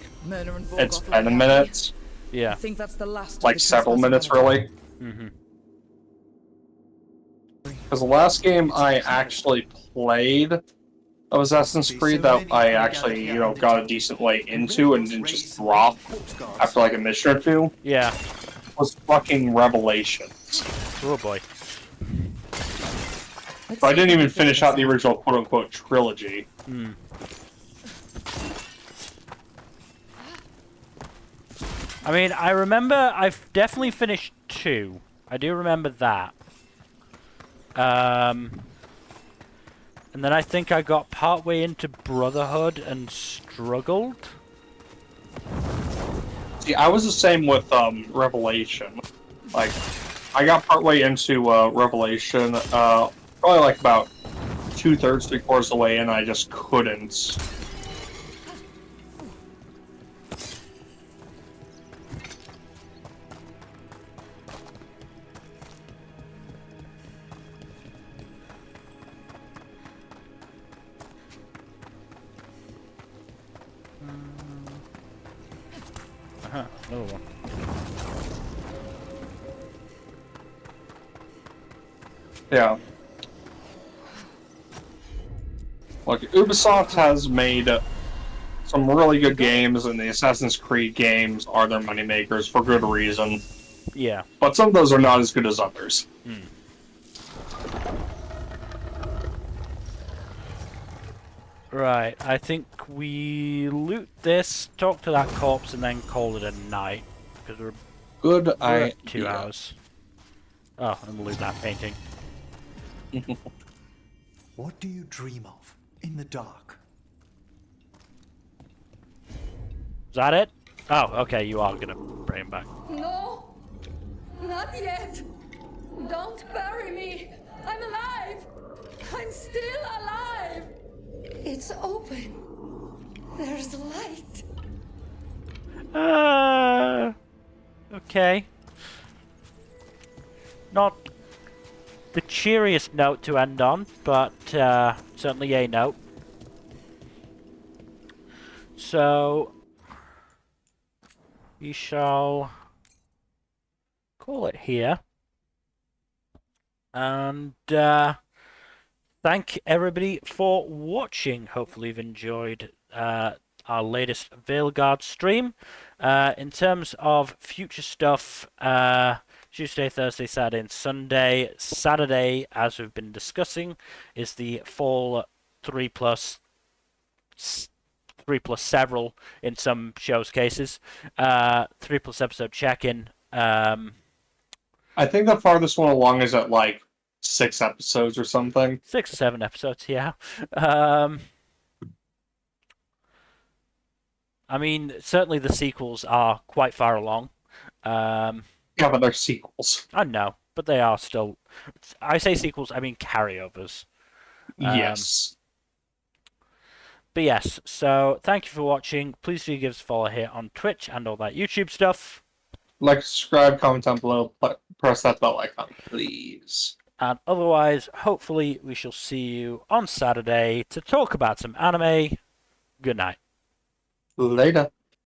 it's been a minute. Yeah. I think that's the last Like several minutes, really. Because the last game I actually played of Assassin's Creed that I actually, got a decent way into and didn't just drop after like a mission or two. Yeah. Was fucking Revelations. Oh boy. So I didn't even finish out the original quote-unquote trilogy. I mean, I remember I've definitely finished 2. I do remember that. And then I think I got partway into Brotherhood and struggled. See, I was the same with Revelation. Like, I got partway into Revelation, probably like about 2/3, 3/4 of the way in, I just couldn't. Another one. Yeah. Look, Ubisoft has made some really good games, and the Assassin's Creed games are their moneymakers for good reason. Yeah. But some of those are not as good as others. Right, I think we loot this, talk to that corpse, and then call it a night. Because we're at 2 hours. Oh, and loot that painting. What do you dream of in the dark? Is that it? Oh, okay, you are gonna bring him back. No, not yet. Don't bury me. I'm alive. I'm still alive. It's open. There's light. Okay. Not the cheeriest note to end on, but certainly a note. So we shall call it here. And thank everybody for watching. Hopefully you've enjoyed our latest Veilguard stream. In terms of future stuff, Tuesday, Thursday, Saturday, and Sunday. Saturday, as we've been discussing, is the fall 3+ several in some shows cases. 3+ episode check-in. I think the farthest one along is at like 6 episodes or something. 6 or 7 episodes, yeah. I mean, certainly the sequels are quite far along. Yeah, but they're sequels. I know, but they are still... I say sequels, I mean carryovers. Yes. But yes, so thank you for watching. Please do give us a follow here on Twitch and all that YouTube stuff. Like, subscribe, comment down below, press that bell icon, please. And otherwise, hopefully we shall see you on Saturday to talk about some anime. Good night. Later.